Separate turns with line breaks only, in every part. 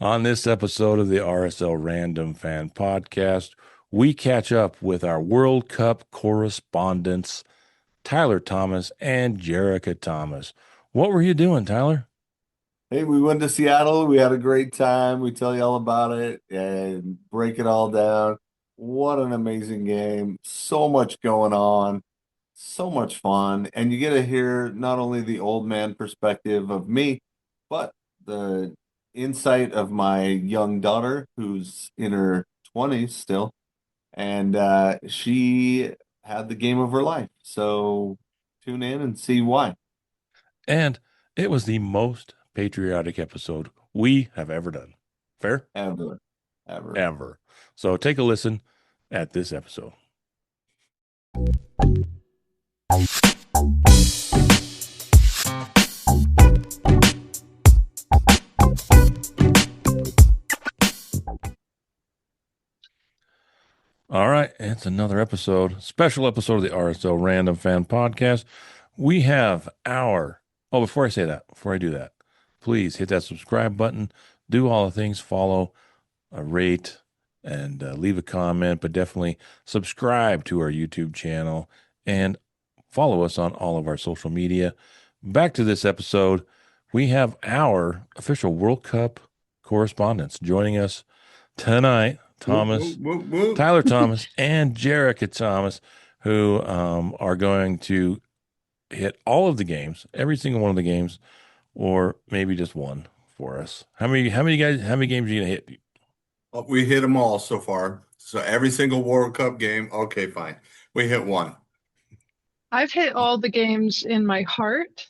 On this episode of the RSL Random Fan Podcast, we catch up with our World Cup correspondents, Tyler Thomas and Jerrica Thomas. What were you doing, Tyler?
Hey, we went to Seattle. We had a great time. We tell you all about it and break it all down. What an amazing game. So much going on. So much fun. And you get to hear not only the old man perspective of me, but the insight of my young daughter who's in her 20s still. And she had the game of her life. So tune in and see why.
And it was the most patriotic episode we have ever done. Fair?
Ever, ever.
Ever. So take a listen at this episode. All right, it's another episode, special episode of the RSL Random Fan Podcast. We have before I say that, before I do that, please hit that subscribe button, do all the things, follow, rate, and leave a comment, but definitely subscribe to our YouTube channel and follow us on all of our social media. Back to this episode, we have our official World Cup correspondents joining us tonight.
Whoop, whoop,
Thomas,
whoop, whoop.
Tyler Thomas, and Jerrica Thomas, who are going to hit all of the games, every single one of the games, or maybe just one for us. How many games are you gonna hit?
We hit them all so far. So every single World Cup game, okay, fine. We hit one.
I've hit all the games in my heart,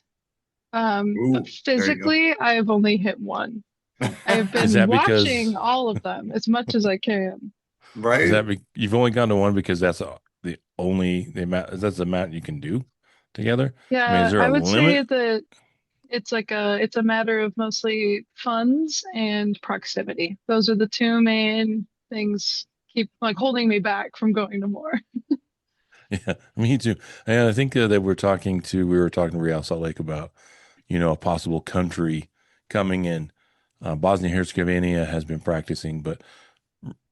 but
Ooh, there you go.
physically, I have only hit one. I have
Is
been
that
watching
because
all of them as much as I can.
Right?
you've only gone to one because the amount that's the amount you can do together? I mean, is
Yeah,
there a
I would say
limit?
that it's a matter of mostly funds and proximity. Those are the two main things keep like holding me back from going to more.
Yeah, me too. And I think that we were talking to Real Salt Lake about, a possible country coming in. Bosnia Herzegovina has been practicing, but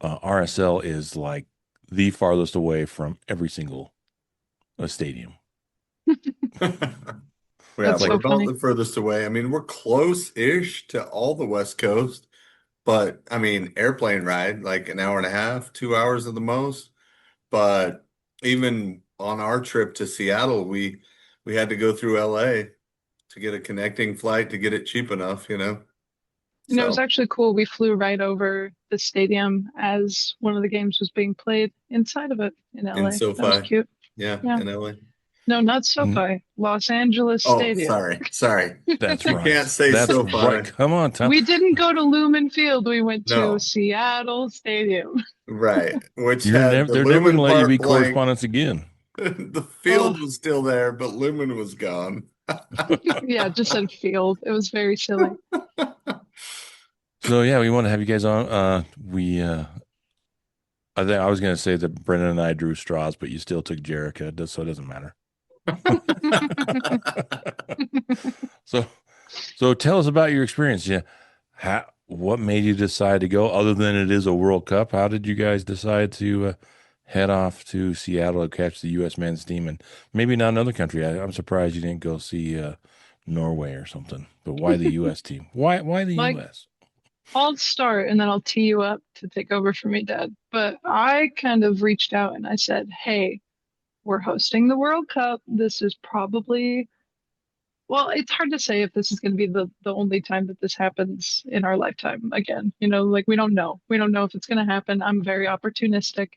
RSL is like the farthest away from every single stadium.
Yeah,
It's
That's
we're
like,
so
about
funny.
the furthest away. I mean, we're close-ish to all the West Coast, but I mean, airplane ride, like an hour and a half, 2 hours at the most. But even on our trip to Seattle, we had to go through LA to get a connecting flight to get it cheap enough.
And it was
So,
actually cool. We flew right over the stadium as one of the games was being played inside of it in
in
LA. That was
SoFi,
cute.
yeah,
Yeah.
in LA.
No, not
n-
SoFi, Los Angeles
Oh,
Stadium.
sorry.
that's
You can't
right.
say
That's right.
SoFi.
Come on, Tom.
We didn't go to Lumen Field. We went to
No,
Seattle Stadium.
right. Which had the
They're never going
Lumen
to let you be
part blank.
correspondents again.
The
Oh,
field was still there, but Lumen was gone.
yeah, just said field. It was very silly.
So yeah, we want to have you guys on. I think I was going to say that Brendan and I drew straws, but you still took Jerrica, so it doesn't matter. So, so tell us about your experience. Yeah, what made you decide to go? Other than it is a World Cup, how did you guys decide to head off to Seattle to catch the U.S. men's team, and maybe not another country? I'm surprised you didn't go see Norway or something. But why the U.S. team? Why the
Like,
U.S.?
I'll start and then I'll tee you up to take over for me, Dad. But I kind of reached out and I said, hey, we're hosting the World Cup. This is probably Well, it's hard to say if this is going to be the only time that this happens in our lifetime again. Like we don't know. We don't know if it's going to happen. I'm very opportunistic.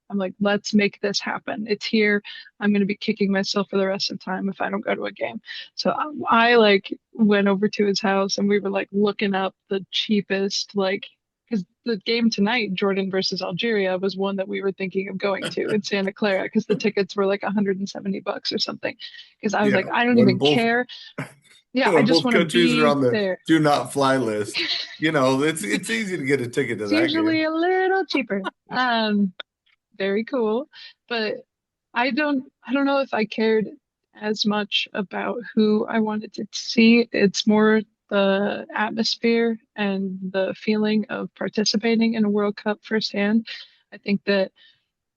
I'm like, let's make this happen. It's here. I'm going to be kicking myself for the rest of the time if I don't go to a game. So I like went over to his house and we were like looking up the cheapest, like, because the game tonight, Jordan versus Algeria, was one that we were thinking of going to in Santa Clara because the tickets were like $170 or something. Because I was
Yeah,
like, I don't
when
even
both
care. Yeah, I
when
just
both
want to
countries are
be
on the
there.
do not fly list, it's easy to get a ticket to
It's
that game.
usually a little cheaper. Very cool. But I don't know if I cared as much about who I wanted to see. It's more the atmosphere and the feeling of participating in a World Cup firsthand. I think that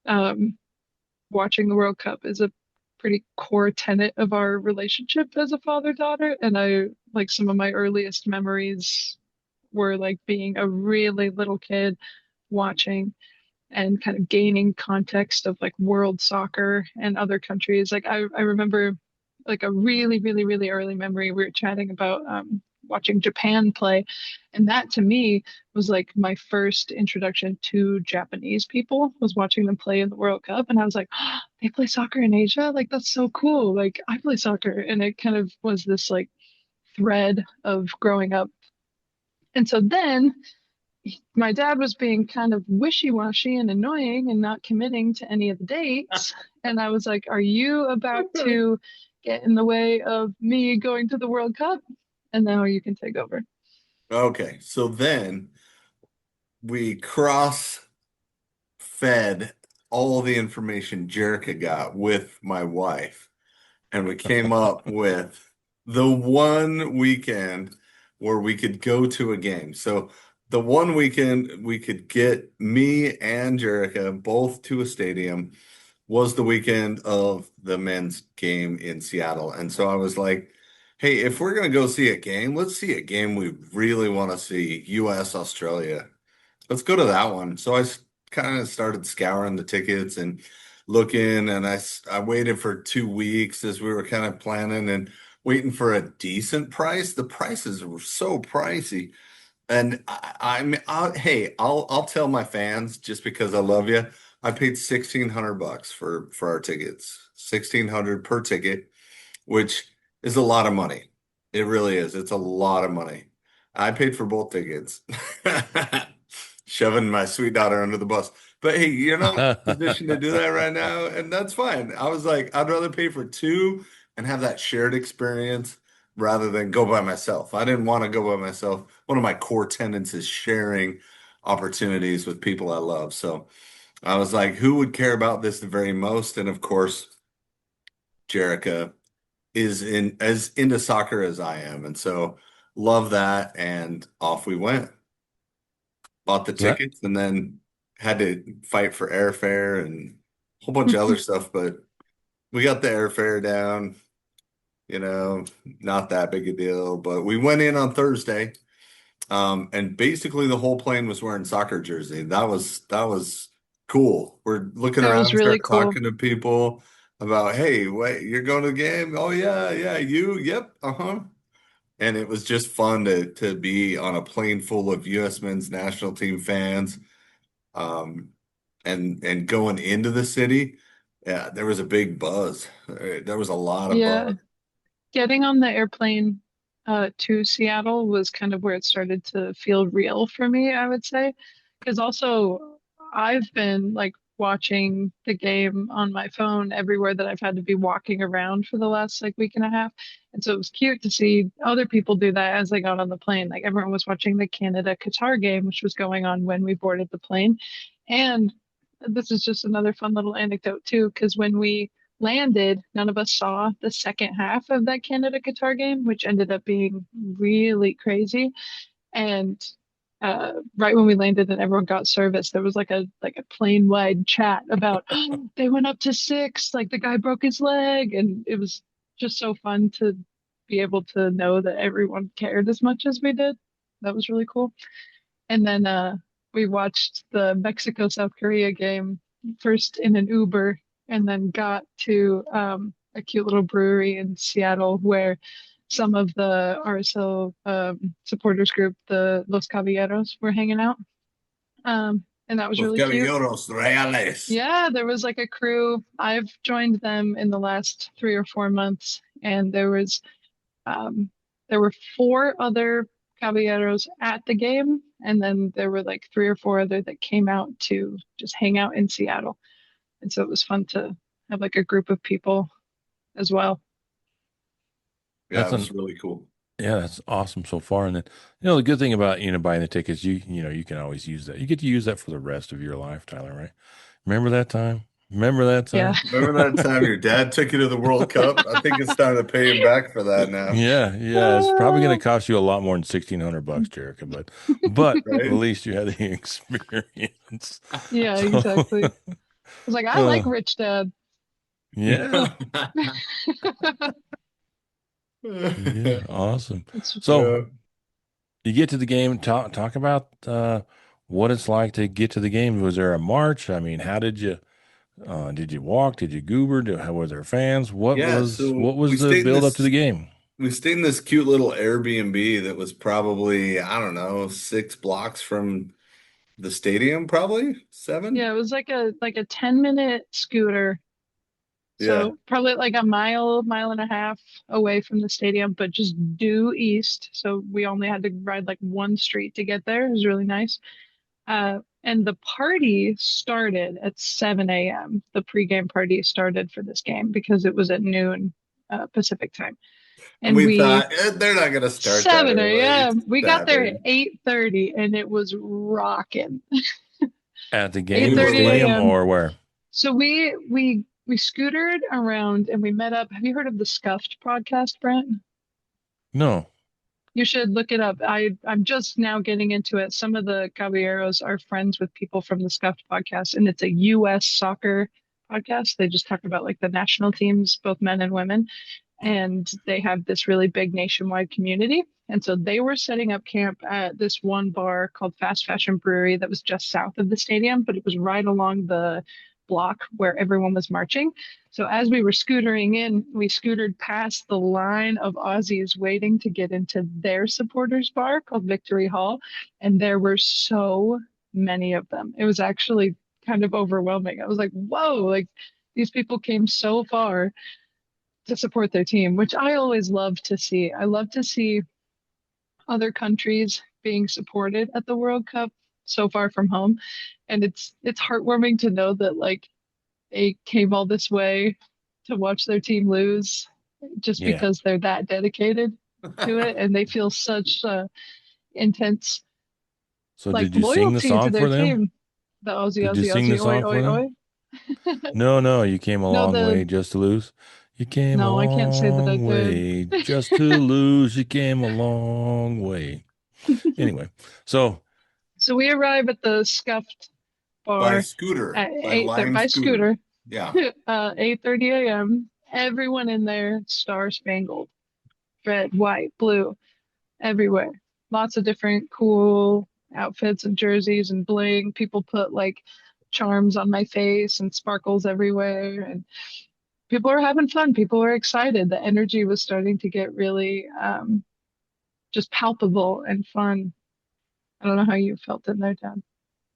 um, watching the World Cup is a pretty core tenet of our relationship as a father-daughter. And I like some of my earliest memories were like being a really little kid watching and kind of gaining context of like world soccer and other countries. Like I remember like a really, really, really early memory. We were chatting about watching Japan play. And that to me was like my first introduction to Japanese people was watching them play in the World Cup. And I was like, oh, they play soccer in Asia? Like that's so cool. Like I play soccer. And it kind of was this like thread of growing up. And so then my dad was being kind of wishy-washy and annoying and not committing to any of the dates. And I was like, are you about to get in the way of me going to the World Cup? And now you can take over.
Okay, so then we cross fed all the information Jerrica got with my wife, and we came up with the one weekend where we could go to a game. So the one weekend we could get me and Jerrica both to a stadium was the weekend of the men's game in Seattle. And so I was like, hey, if we're going to go see a game, let's see a game we really want to see, US, Australia. Let's go to that one. So I kind of started scouring the tickets and looking, and I waited for 2 weeks as we were kind of planning and waiting for a decent price. The prices were so pricey. And hey, I'll tell my fans just because I love you. I paid $1,600 for our tickets, 1,600 per ticket, which is a lot of money. It really is. It's a lot of money. I paid for both tickets, shoving my sweet daughter under the bus. But hey, you're not in a position to do that right now, and that's fine. I was like, I'd rather pay for two and have that shared experience rather than go by myself. I didn't want to go by myself. One of my core tenets is sharing opportunities with people I love. So I was like, who would care about this the very most? And of course, Jerrica is in as into soccer as I am. And so love that. And off we went. Bought the
That
tickets and then had to fight for airfare and a whole bunch of other stuff. But we got the airfare down, not that big a deal. But we went in on Thursday. And basically the whole plane was wearing soccer jersey. That was cool. We're looking
That
around
was
and
really
start
cool.
talking to people about, hey, wait, you're going to the game? Oh yeah, yeah, you, yep, uh-huh. And it was just fun to be on a plane full of US men's national team fans. Um, and going into the city, yeah, there was a big buzz. There was a lot of
Yeah.
buzz.
Getting on the airplane to Seattle was kind of where it started to feel real for me, I would say. Because also, I've been like watching the game on my phone everywhere that I've had to be walking around for the last like week and a half. And so it was cute to see other people do that as they got on the plane. Like everyone was watching the Canada-Qatar game, which was going on when we boarded the plane. And this is just another fun little anecdote too, because when we landed, none of us saw the second half of that Canada Qatar game, which ended up being really crazy. And right when we landed and everyone got service, there was like a plane wide chat about oh, they went up to six, like the guy broke his leg, and it was just so fun to be able to know that everyone cared as much as we did. That was really cool. And then we watched the Mexico South Korea game first in an Uber and then got to a cute little brewery in Seattle where some of the RSL supporters group, the Los Caballeros, were hanging out. And that was
Los
really cute.
caballeros reales.
Yeah, there was like a crew. I've joined them in the last 3 or 4 months, and um, there were four other caballeros at the game, and then there were like three or four other that came out to just hang out in Seattle. And so it was fun to have like a group of people as well.
Yeah,
that's
it was
an
really cool.
yeah, that's awesome so far. And then the good thing about buying the tickets, you can always use that. You get to use that for the rest of your life, Tyler, right? Remember that time? Remember that
Yeah.
time?
Remember that time your dad took you to the World Cup? I think it's time to pay him back for that now,
Yeah, yeah. It's probably going to cost you a lot more than $1,600, Jerrica, but at
right?
least you had the experience.
Yeah,
So,
exactly. I was like, I like
uh,
Rich Dad.
yeah, yeah, awesome.
It's
So
Yeah.
you get to the game. Talk about what it's like to get to the game. Was there a march? I mean, how did you walk? Did you goober? How were there fans?
Yeah,
What
so
was the build up to the game?
we stayed in this cute little Airbnb that was probably, I don't know, 6 blocks from the stadium, probably
yeah,
7.
it was like a 10-minute scooter.
Yeah.
So probably like a mile and a half away from the stadium, but just due east. So we only had to ride like one street to get there. It was really nice. And the party started at 7 a.m. The pregame party started for this game because it was at noon Pacific time.
And
And
we
we
thought, they're not going to start that
7
early.
a.m. We got there at
Savage.
8:30 and it was rocking.
At the game, the
8:30
Like,
stadium,
a.m.
or where?
So we scootered around and we met up. Have you heard of the Scuffed podcast, Brent?
No.
You should look it up. I'm just now getting into it. Some of the caballeros are friends with people from the Scuffed podcast, and it's a U.S. soccer podcast. They just talk about like the national teams, both men and women, and they have this really big nationwide community. And so they were setting up camp at this one bar called Fast Fashion Brewery that was just south of the stadium, but it was right along the block where everyone was marching. So as we were scootering in, we scootered past the line of Aussies waiting to get into their supporters bar called Victory Hall, and there were so many of them. It was actually kind of overwhelming. I was like, whoa, like these people came so far to support their team, which I always love to see. I love to see other countries being supported at the World Cup so far from home. And it's heartwarming to know that like they came all this way to watch their team lose just
Yeah.
because they're that dedicated to it and they feel such intense
So
like
did you sing the
loyalty to
song
their
for them?
team. The Aussie,
Did you
Aussie,
sing the
Aussie, oi,
song for
oi,
them?
oi.
No, no, you came a
No,
long way just to lose. You came a
no, I can't say that I
long
did.
way just to lose. You came a long way. Anyway, so
So we arrive at the Scuffed
by
bar
scooter,
at
by
8:30
Lime
by
scooter.
scooter,
Yeah.
8:30 a.m. Everyone in there, star spangled, red, white, blue, everywhere. Lots of different cool outfits and jerseys and bling. People put like charms on my face and sparkles everywhere. And people were having fun. People were excited. The energy was starting to get really just palpable and fun. I don't know how you felt in there, Dan.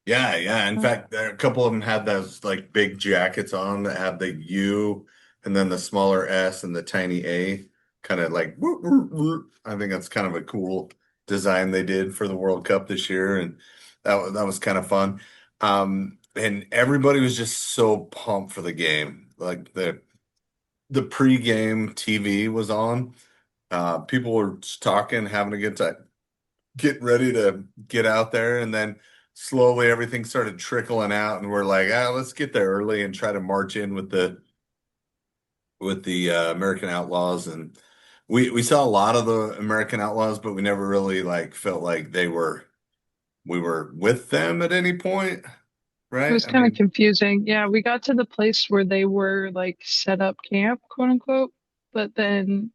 Yeah, yeah. In
Uh,
fact, a couple of them had those like big jackets on that had the U and then the smaller S and the tiny A, kind of like whoop, whoop, whoop. I think that's kind of a cool design they did for the World Cup this year, and that was kind of fun. And everybody was just so pumped for the game. Like the pregame TV was on. People were just talking, having a good time, getting ready to get out there, and then slowly everything started trickling out, and we're like, let's get there early and try to march in with the American Outlaws. And we saw a lot of the American Outlaws, but we never really like felt like we were with them at any point,
it
right?
was
I
kind of
mean,
confusing. Yeah, we got to the place where they were like set up camp, quote unquote, but then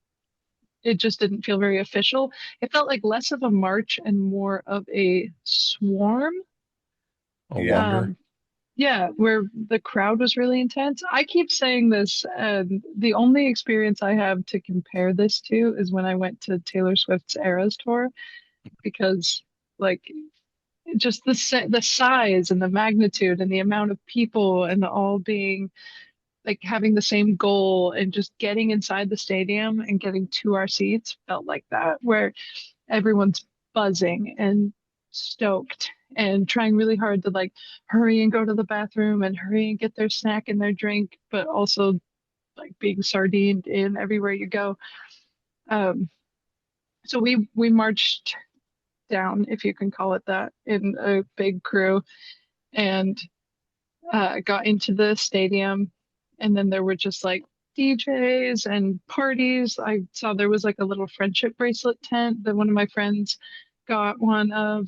it just didn't feel very official. It felt like less of a march and more of a swarm.
a
yeah,
Um,
wonder.
yeah, where the crowd was really intense. I keep saying this, and the only experience I have to compare this to is when I went to Taylor Swift's Eras tour, because like just the size and the magnitude and the amount of people and all being like having the same goal and just getting inside the stadium and getting to our seats felt like that, where everyone's buzzing and stoked and trying really hard to like hurry and go to the bathroom and hurry and get their snack and their drink, but also like being sardined in everywhere you go. Um, so we marched down, if you can call it that, in a big crew, and got into the stadium, and then there were just like DJs and parties. I saw there was like a little friendship bracelet tent that one of my friends got one of,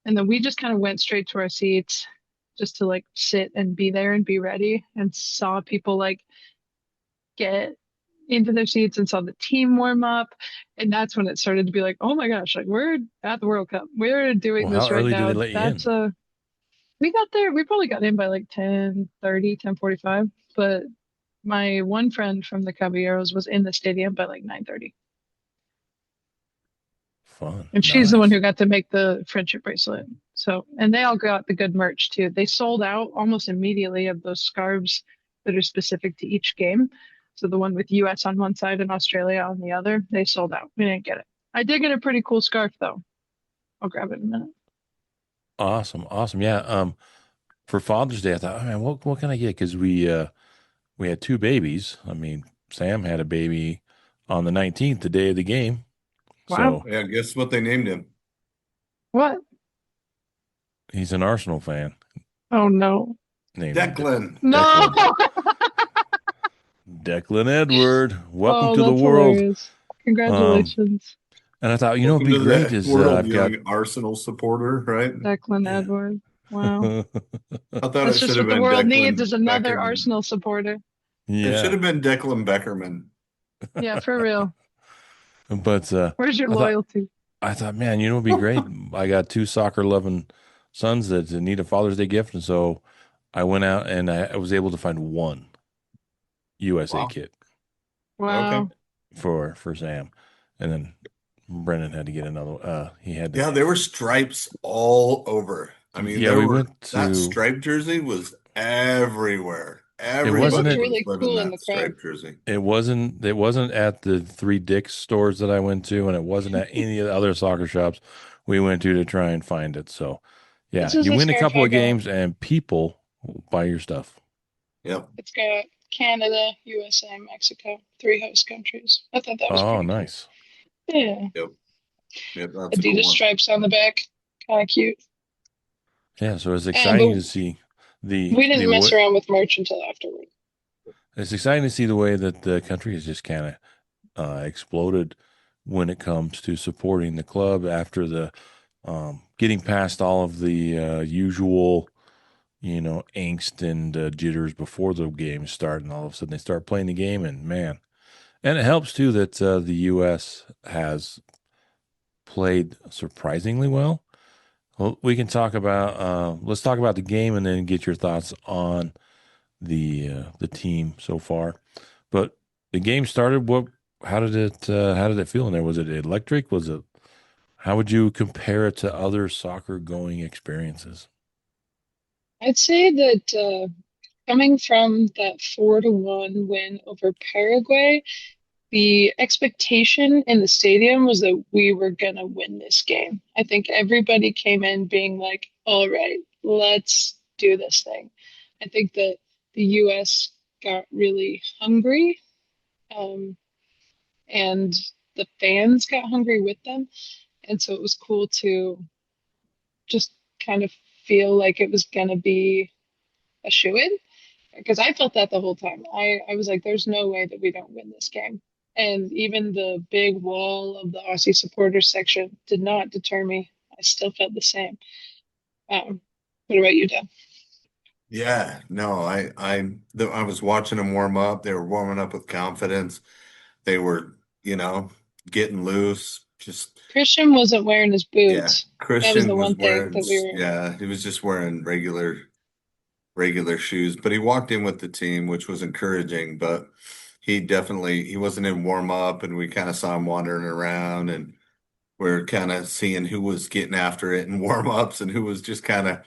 and then we just kind of went straight to our seats just to like sit and be there and be ready, and saw people like get into their seats and saw the team warm up. And that's when it started to be like, oh my gosh, like we're at the World Cup. We're doing
Well, how
this right
early do they
now.
let you
That's
in?
we got there, we probably got in by like 10:30, 10:45. But my one friend from the Caballeros was in the stadium by like 9:30.
Fun.
And she's the one
Nice.
who got to make the friendship bracelet. So, and they all got the good merch too. They sold out almost immediately of those scarves that are specific to each game. So the one with US on one side and Australia on the other, they sold out. We didn't get it. I did get a pretty cool scarf though. I'll grab it in a minute.
Awesome. Awesome. Yeah. For Father's Day, I thought, oh, man, what can I get? Because we had two babies. I mean, Sam had a baby on the 19th, the day of the game.
Wow.
So
Yeah, guess what they named him?
What?
he's an Arsenal fan.
Oh no.
Named him
Declan.
No.
Declan. Declan Edward. Welcome
Oh,
to the
that's
world.
hilarious.
Um,
Congratulations,
and I thought, it'd
Welcome
be
to
great
the
is
world,
I've got
young Arsenal supporter, right?
Declan
yeah.
Edward. Wow.
I thought
That's
it should
just
have
what the
been
world needs
Declan
is another
Beckerman.
Arsenal supporter.
It should
Yeah.
have been Declan Beckerman.
Yeah, for real.
But
Where's your
I thought
loyalty?
man, it'd be great. I got two soccer loving sons that need a Father's Day gift, and so I went out and I was able to find one USA
Wow.
kit
Okay.
Wow.
for Sam, and then Brennan had to get another. He had to.
Yeah, there were stripes all over. I mean,
Yeah,
there
we
were
went
that
to.
striped jersey was everywhere.
It
It
wasn't
looked
Everybody
it.
was
really
living
cool in the
that
crowd.
striped jersey.
It wasn't at the Three Dicks stores that I went to, and it wasn't at any of the other soccer shops we went to try and find it. So,
This
yeah,
is
you
the
win a
scarf
couple
I
of
got.
games, and people will buy your stuff.
Yep.
It's got Canada, USA, Mexico, three host countries. I thought that was
Oh,
pretty cool.
nice.
Yeah.
Yep. Yep. That's a cool
Adidas
one.
stripes on the back. Kind of cute.
Yeah, so it's
But
exciting to see the
we
the
didn't mess
what
around with merch until afterward.
it's exciting to see the way that the country has just kind of exploded when it comes to supporting the club after the getting past all of the usual angst and jitters before the games start, and all of a sudden they start playing the game, and man, and it helps too that the U.S. has played surprisingly well. Well, we can talk about let's talk about the game and then get your thoughts on the team so far. But the game started. How did it feel in there? Was it electric? Was it how would you compare it to other soccer going experiences?
I'd say that coming from that 4-1 win over Paraguay, the expectation in the stadium was that we were gonna win this game. I think everybody came in being like, all right, let's do this thing. I think that the US got really hungry, um, and the fans got hungry with them. And so it was cool to just kind of feel like it was gonna be a shoe-in because I felt that the whole time. I was like, there's no way that we don't win this game. And even the big wall of the Aussie supporters section did not deter me. I still felt the same. What about you, Dan?
Yeah. No, I was watching them warm up. They were warming up with confidence. They were, you know, getting loose. Just
Christian wasn't wearing his
yeah.
boots. That was the
Christian was
one thing
wearing,
that we were.
yeah, he was just wearing regular shoes, but he walked in with the team, which was encouraging, but he wasn't in warm up and we kind of saw him wandering around and we're kind of seeing who was getting after it in warm ups and who was just kind of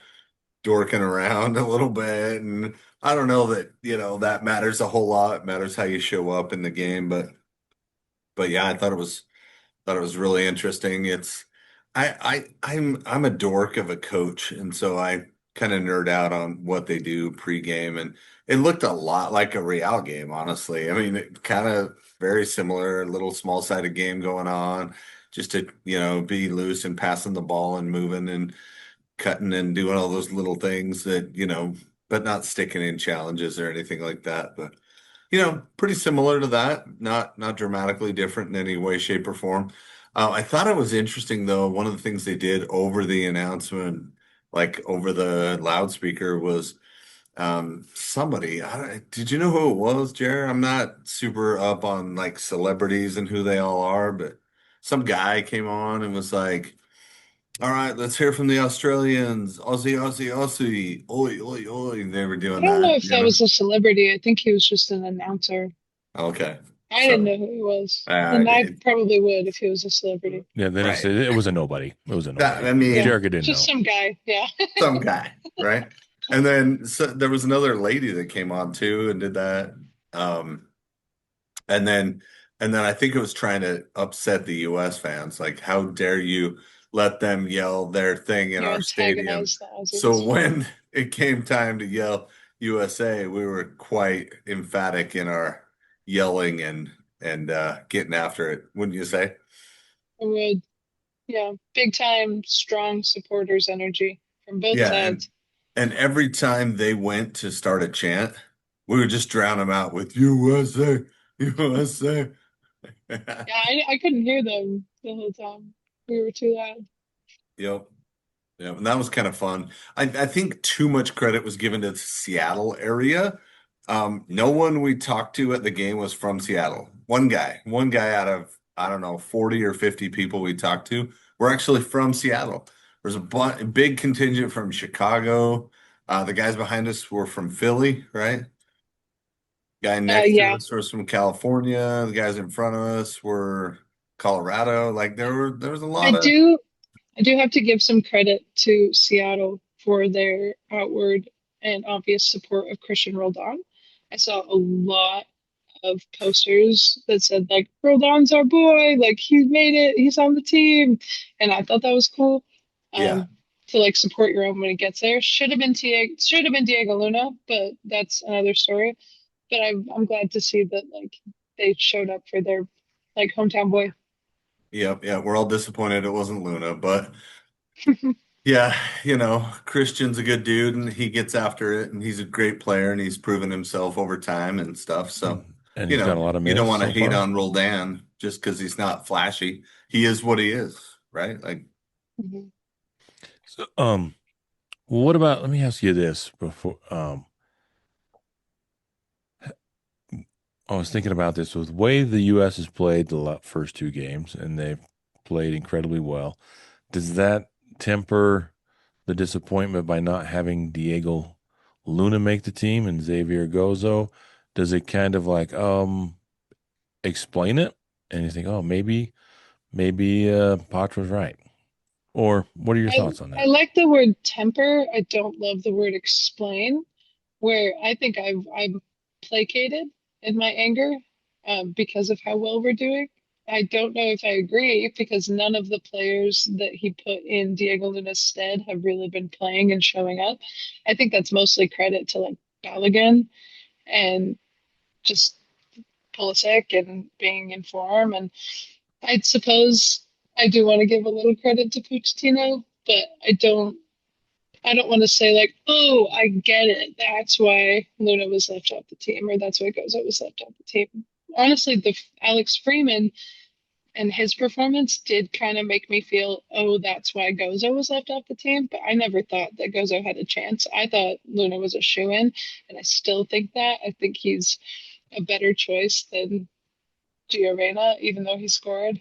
dorking around a little bit. And I don't know that, that matters a whole lot. It matters how you show up in the game, but yeah, I thought it was really interesting. I'm a dork of a coach, and so I kind of nerd out on what they do pregame, and it looked a lot like a Real game, honestly. I mean, it kind of very similar, a little small-sided game going on, just to, be loose and passing the ball and moving and cutting and doing all those little things that, but not sticking in challenges or anything like that. But pretty similar to that, not dramatically different in any way, shape, or form. I thought it was interesting though. One of the things they did over the announcement, like over the loudspeaker, was somebody. Did you know who it was, Jer? I'm not super up on like celebrities and who they all are, but some guy came on and was like, "All right, let's hear from the Australians. Aussie, Aussie, Aussie. Oi, oi, oi." They were
I
doing
don't know
that,
if that was a celebrity. I think he was just an announcer.
Okay.
I didn't
So,
know who he was.
uh,
And I probably would if he was a celebrity.
Yeah, then
right.
it was a nobody. It was a
That,
nobody.
I mean,
Yeah,
Jerrica didn't
just
know.
some guy. Yeah.
some guy, right? And then there was another lady that came on too and did that. Um, and then I think it was trying to upset the US fans. Like, how dare you let them yell their thing in
You
our stadium?
antagonize the
So
Aussies.
when it came time to yell USA, we were quite emphatic in our yelling and getting after it, wouldn't you say?
I would. Yeah. Big time, strong supporters energy from both
Yeah,
sides.
and every time they went to start a chant, we would just drown them out with USA, USA.
Yeah, I couldn't hear them the whole time. We were too loud.
Yep. Yeah, and that was kind of fun. I think too much credit was given to the Seattle area. No one we talked to at the game was from Seattle. One guy out of, I don't know, 40 or 50 people we talked to were actually from Seattle. There's a big contingent from Chicago. The guys behind us were from Philly, right? Guy next to
Yeah.
us was from California. The guys in front of us were Colorado. Like there was a
I
lot of
do I do have to give some credit to Seattle for their outward and obvious support of Christian Roldan. I saw a lot of posters that said like Roldan's our boy, like he made it, he's on the team, and I thought that was cool.
yeah.
Um, to like support your own when it gets there. Should have been Diego Luna, but that's another story. But I'm glad to see that like they showed up for their like hometown boy.
Yep, yeah, we're all disappointed it wasn't Luna, but yeah, Christian's a good dude and he gets after it and he's a great player and he's proven himself over time and stuff. So,
And he's got a lot of
you don't
minutes
want to
so
hate
far.
on Roldan just because he's not flashy. He is what he is, right? Like,
Mhm.
So, what about, let me ask you this before, I was thinking about this with the way the U.S. has played the first two games, and they've played incredibly well. Does that temper the disappointment by not having Diego Luna make the team and Xavier Gozo? Does it kind of like explain it? And you think, oh, maybe Poch was right. Or what are your
I
thoughts on
I
that?
like the word temper. I don't love the word explain, where I think I'm placated in my anger because of how well we're doing. I don't know if I agree because none of the players that he put in Diego Luna's stead have really been playing and showing up. I think that's mostly credit to like Balogun and just Pulisic and being in form. And I suppose I do want to give a little credit to Pochettino, but I don't want to say like, oh, I get it. That's why Luna was left off the team, or that's why Gozo was left off the team. Honestly, the Alex Freeman and his performance did kind of make me feel, oh, that's why Gozo was left off the team. But I never thought that Gozo had a chance. I thought Luna was a shoe-in, and I still think that. I think he's a better choice than Gio Reyna, even though he scored.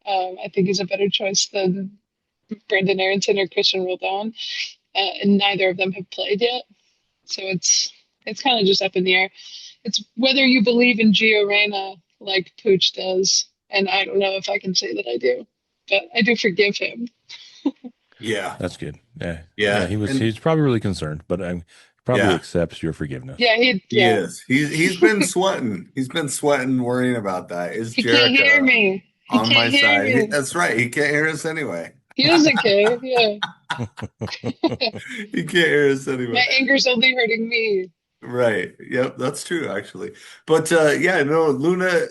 I think he's a better choice than Brandon Aronson or Christian Roldan, and neither of them have played yet. So it's kind of just up in the air. It's whether you believe in Gio Reyna like Pooch does, and I don't know if I can say that I do, but I do forgive him.
yeah,
That's good. Yeah. Yeah.
yeah, and
He's probably really concerned, but probably
yeah,
accepts your forgiveness.
Yeah,
he
yeah.
is. He's been sweating. He's been sweating, worrying about that. Is
He can't hear
Jerrica
me. He
on
can't
my
hear
side?
me.
That's right. He can't hear us anyway.
He doesn't care. Yeah.
He can't hear us anyway.
My anger's only hurting me.
Right. Yep, that's true actually. But yeah, no, Luna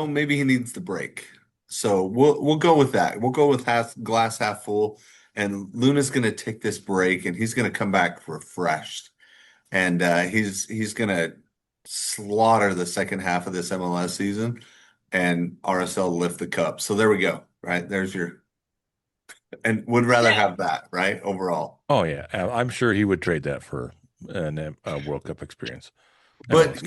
maybe he needs the break. So we'll go with that. We'll go with glass half full and Luna's going to take this break, and he's going to come back refreshed, and he's going to slaughter the second half of this MLS season, and RSL lift the cup. So there we go. Right there's your and would rather
Yeah.
have that, right? Overall.
Oh yeah, I'm sure he would trade that for a World Cup experience, MLS
But
Cup.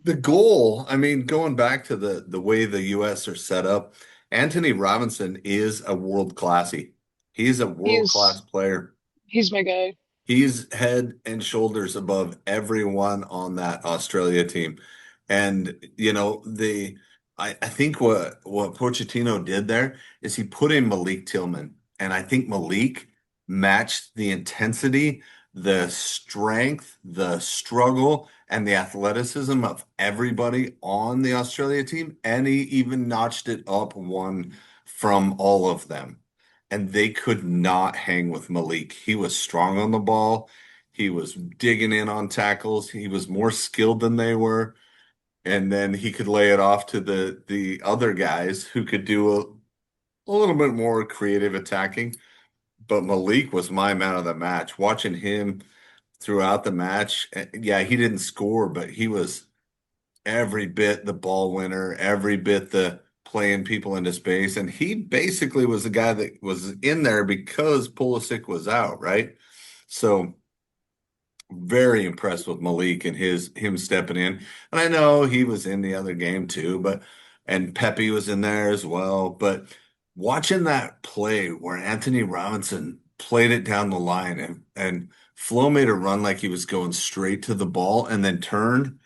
the goal, I mean, going back to the way the US are set up, Anthony Robinson is a world classy. He's a world class
He's
player.
he's my guy.
He's head and shoulders above everyone on that Australia team. And I think what Pochettino did there is he put in Malik Tillman. And I think Malik matched the intensity, the strength, the struggle, and the athleticism of everybody on the Australia team. And he even notched it up one from all of them, and they could not hang with Malik. He was strong on the ball. He was digging in on tackles. He was more skilled than they were. And then he could lay it off to the other guys who could do a little bit more creative attacking. But Malik was my man of the match. Watching him throughout the match, yeah, he didn't score, but he was every bit the ball winner, every bit the playing people into space. And he basically was the guy that was in there because Pulisic was out, right? So very impressed with Malik and him stepping in. And I know he was in the other game too, but and Pepe was in there as well. But watching that play where Anthony Robinson played it down the line, and Flo made a run like he was going straight to the ball and then turned,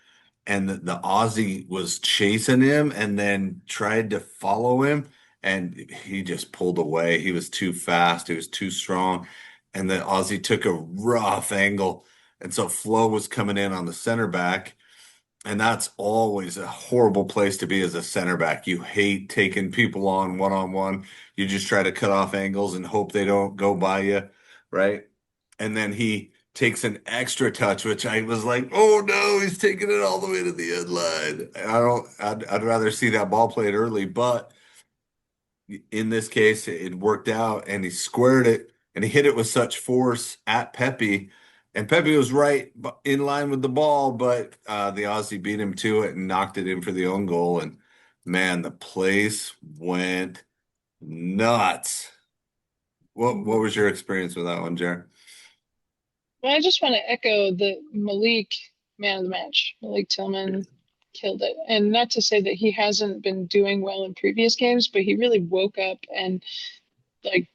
and the Aussie was chasing him and then tried to follow him, and he just pulled away. He was too fast. He was too strong. And the Aussie took a rough angle. And so Flo was coming in on the center back. And that's always a horrible place to be as a center back. You hate taking people on one. You just try to cut off angles and hope they don't go by you, right? And then he takes an extra touch, which I was like, oh no, he's taking it all the way to the end line. I'd rather see that ball played early, but in this case, it worked out, and he squared it, and he hit it with such force at Pepe. And Pepe was right in line with the ball, but the Aussie beat him to it and knocked it in for the own goal. And man, the place went nuts. What was your experience with that one, Jared?
Well, I just want to echo the Malik man of the match. Malik Tillman killed it. And not to say that he hasn't been doing well in previous games, but he really woke up and like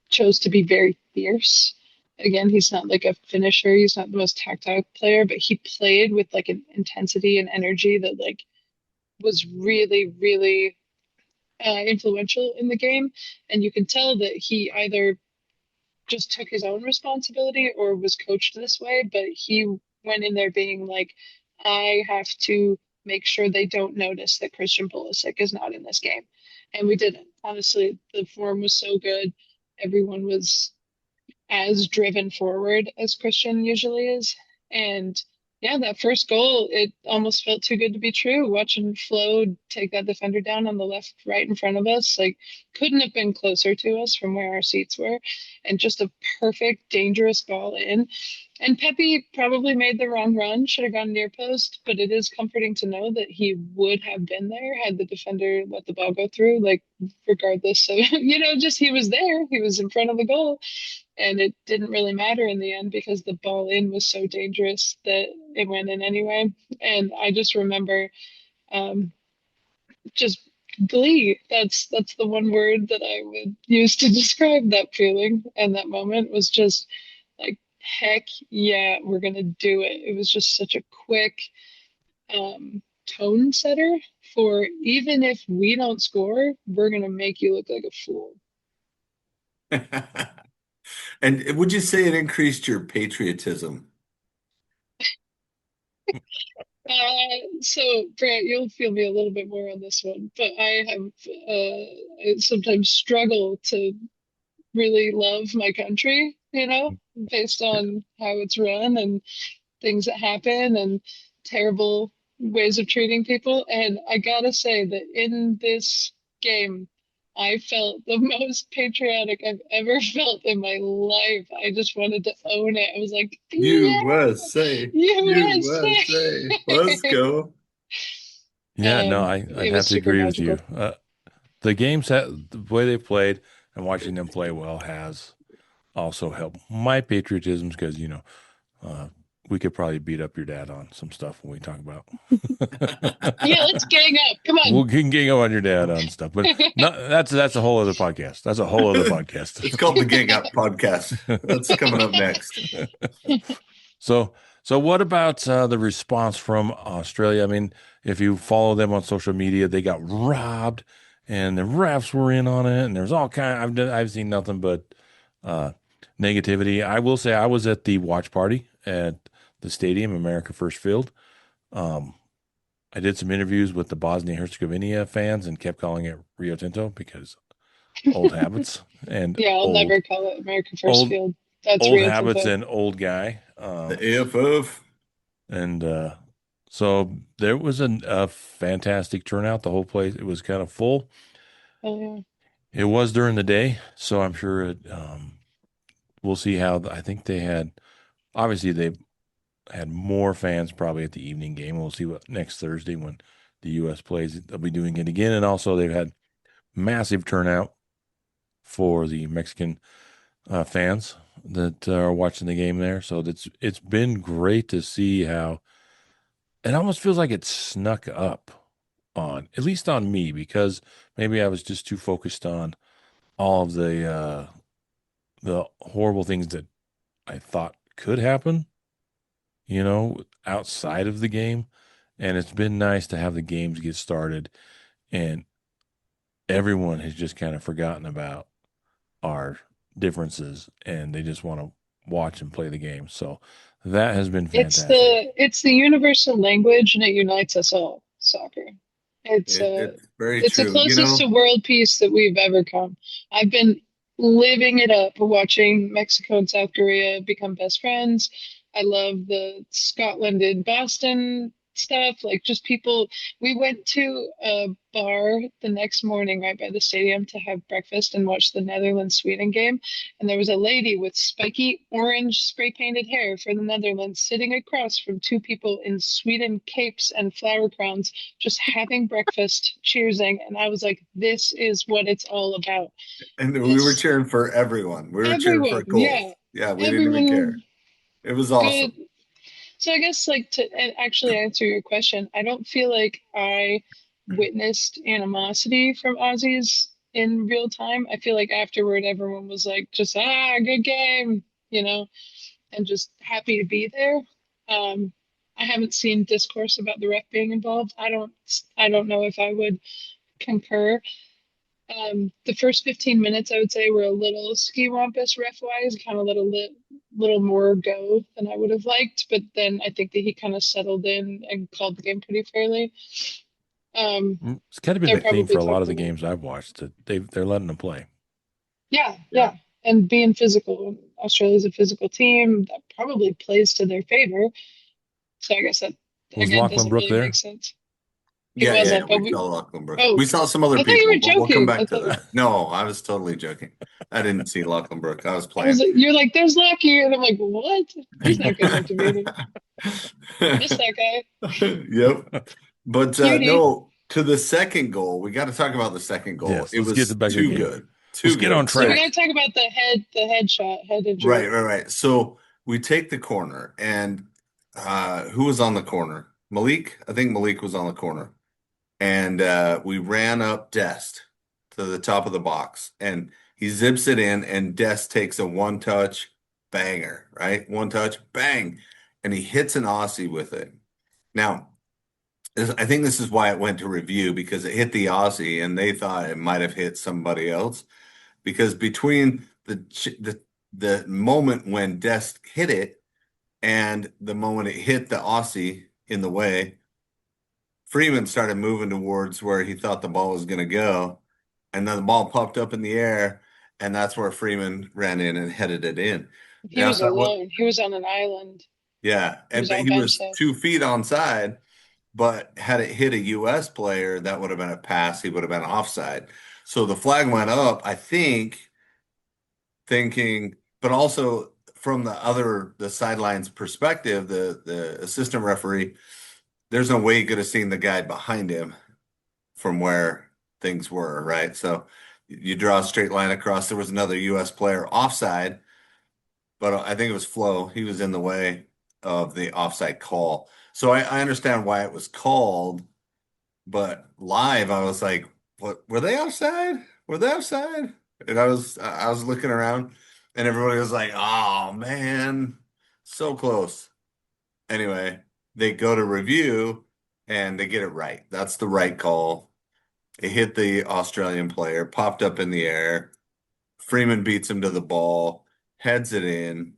chose to be very fierce. Again, he's not like a finisher, he's not the most tactile player, but he played with like an intensity and energy that like was really, really influential in the game. And you can tell that he either just took his own responsibility or was coached this way, but he went in there being like, I have to make sure they don't notice that Christian Pulisic is not in this game. And we didn't. Honestly, the form was so good. Everyone was as driven forward as Christian usually is. And yeah, that first goal, it almost felt too good to be true. Watching Flo take that defender down on the left, right in front of us, like couldn't have been closer to us from where our seats were. And just a perfect, dangerous ball in. And Pepe probably made the wrong run, should have gone near post, but it is comforting to know that he would have been there had the defender let the ball go through, like regardless of, just he was there. He was in front of the goal. And it didn't really matter in the end because the ball in was so dangerous that it went in anyway. And I just remember um, just glee. That's the one word that I would use to describe that feeling and that moment was just like, heck yeah, we're gonna do it. It was just such a quick tone setter for even if we don't score, we're gonna make you look like a fool.
And would you say it increased your patriotism?
So Brant, you'll feel me a little bit more on this one, but I sometimes struggle to really love my country, based on how it's run and things that happen and terrible ways of treating people. And I gotta say that in this game, I felt the most patriotic I've ever felt in my life. I just wanted to own it. I was like, yeah,
USA, USA. Let's
USA.
go.
Yeah, no, I'd
It
have
was
to
super
agree with you.
magical.
The games that the way they played and watching them play well has also helped my patriotism because uh, we could probably beat up your dad on some stuff when we talk about.
Yeah, let's gang up. Come
We'll
on.
get on your dad on stuff, but no, that's a whole other podcast. That's a whole other podcast.
It's called the Gang Up Podcast. That's coming up next.
So, so what about the response from Australia? I mean, if you follow them on social media, they got robbed, and the refs were in on it, and there's all kind. I've seen nothing but uh, negativity. I will say I was at the watch party at the stadium, America First Field. Um, I did some interviews with the Bosnia Herzegovina fans and kept calling it Rio Tinto because old habits and
Yeah, I'll never call it America First
old
Field. That's
old
Rio
habits
Tinto.
and old guy.
The AFF.
And so there was a fantastic turnout. The whole place, it was kind of full.
Oh, yeah.
It was during the day, so I'm sure we'll see how. I think they had, obviously, they had more fans probably at the evening game. We'll see what next Thursday when the U.S. plays. They'll be doing it again. And also, they've had massive turnout for the Mexican fans that are watching the game there. So it's been great to see how it almost feels like it snuck up on, at least on me, because maybe I was just too focused on all of the horrible things that I thought could happen, outside of the game. And it's been nice to have the games get started and everyone has just kind of forgotten about our differences and they just want to watch and play the game. So that has been fantastic.
It's the universal language and it unites us all, soccer.
It's very
It's the
true.
closest to world peace that we've ever come. I've been living it up watching Mexico and South Korea become best friends. I love the Scotland and Boston stuff. Like just people, we went to a bar the next morning right by the stadium to have breakfast and watch the Netherlands-Sweden game. And there was a lady with spiky orange spray painted hair for the Netherlands sitting across from two people in Sweden capes and flower crowns just having breakfast, cheersing. And I was like, this is what it's all about.
And we were
This,
cheering for everyone. We were cheering for
everyone,
a goal.
yeah,
Yeah, we didn't even care.
everyone
It was
good.
awesome.
So I guess like to actually answer your question, I don't feel like I witnessed animosity from Aussies in real time. I feel like afterward everyone was like just good game, and just happy to be there. Um, I haven't seen discourse about the ref being involved. I don't know if I would concur. The first 15 minutes, I would say, were a little ski-wampus ref-wise, kind of little more go than I would have liked. But then I think that he kind of settled in and called the game pretty fairly.
It's kind of been
They're
the theme for
probably
a lot of the
comfortable.
games I've watched that they're letting them play.
Yeah,
Yeah.
yeah. And being physical. Australia's a physical team that probably plays to their favor. So I guess that,
Was
again,
Lachlan
doesn't
Brook
really make
there?
sense. He
Yeah.
wasn't, but
We saw Lachlan Brook.
oh,
We saw some other
I thought you
people,
were
but we'll come
joking.
back to that. No, I was totally joking. I didn't see Lachlan Brook. I was playing.
You're like, there's Lucky. And I'm like, what? He's not good enough to be here. Miss that guy.
Yep. But
Cutie.
no, to the second goal, we got to talk about the second goal.
Yes,
It
let's get
was
back to the
too
game.
good.
Let's get on
So we
track.
got to talk about the headshot, head injury.
Right. So we take the corner, and who was on the corner? Malik? I think Malik was on the corner. And we ran up Dest to the top of the box, and he zips it in, and Dest takes a one-touch banger, right? One touch, bang, and he hits an Aussie with it. Now, I think this is why it went to review because it hit the Aussie, and they thought it might have hit somebody else because between the moment when Dest hit it and the moment it hit the Aussie in the way, Freeman started moving towards where he thought the ball was going to go, and then the ball popped up in the air, and that's where Freeman ran in and headed it in.
He
Now,
was alone. He was on an island.
yeah,
He was
but
all
he
by
was
himself.
2 feet onside, but had it hit a U.S. player, that would have been a pass. He would have been offside. So the flag went up, I think, thinking, but also from the sidelines perspective, the assistant referee, there's no way he could have seen the guy behind him from where things were, right? So you draw a straight line across. There was another U.S. player offside, but I think it was Flo. He was in the way of the offside call. So I understand why it was called, but live, I was like, "What? Were they offside? Were they offside?" And I was looking around, and everybody was like, "Oh man, so close." Anyway, they go to review, and they get it right. That's the right call. It hit the Australian player, popped up in the air. Freeman beats him to the ball, heads it in,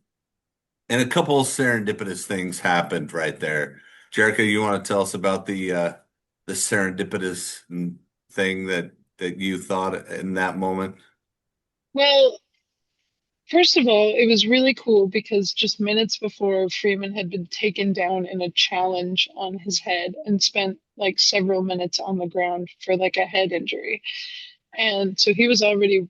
and a couple of serendipitous things happened right there. Jerrica, you want to tell us about the serendipitous thing that you thought in that moment?
Well, first of all, it was really cool because just minutes before, Freeman had been taken down in a challenge on his head and spent like several minutes on the ground for like a head injury. And so he was already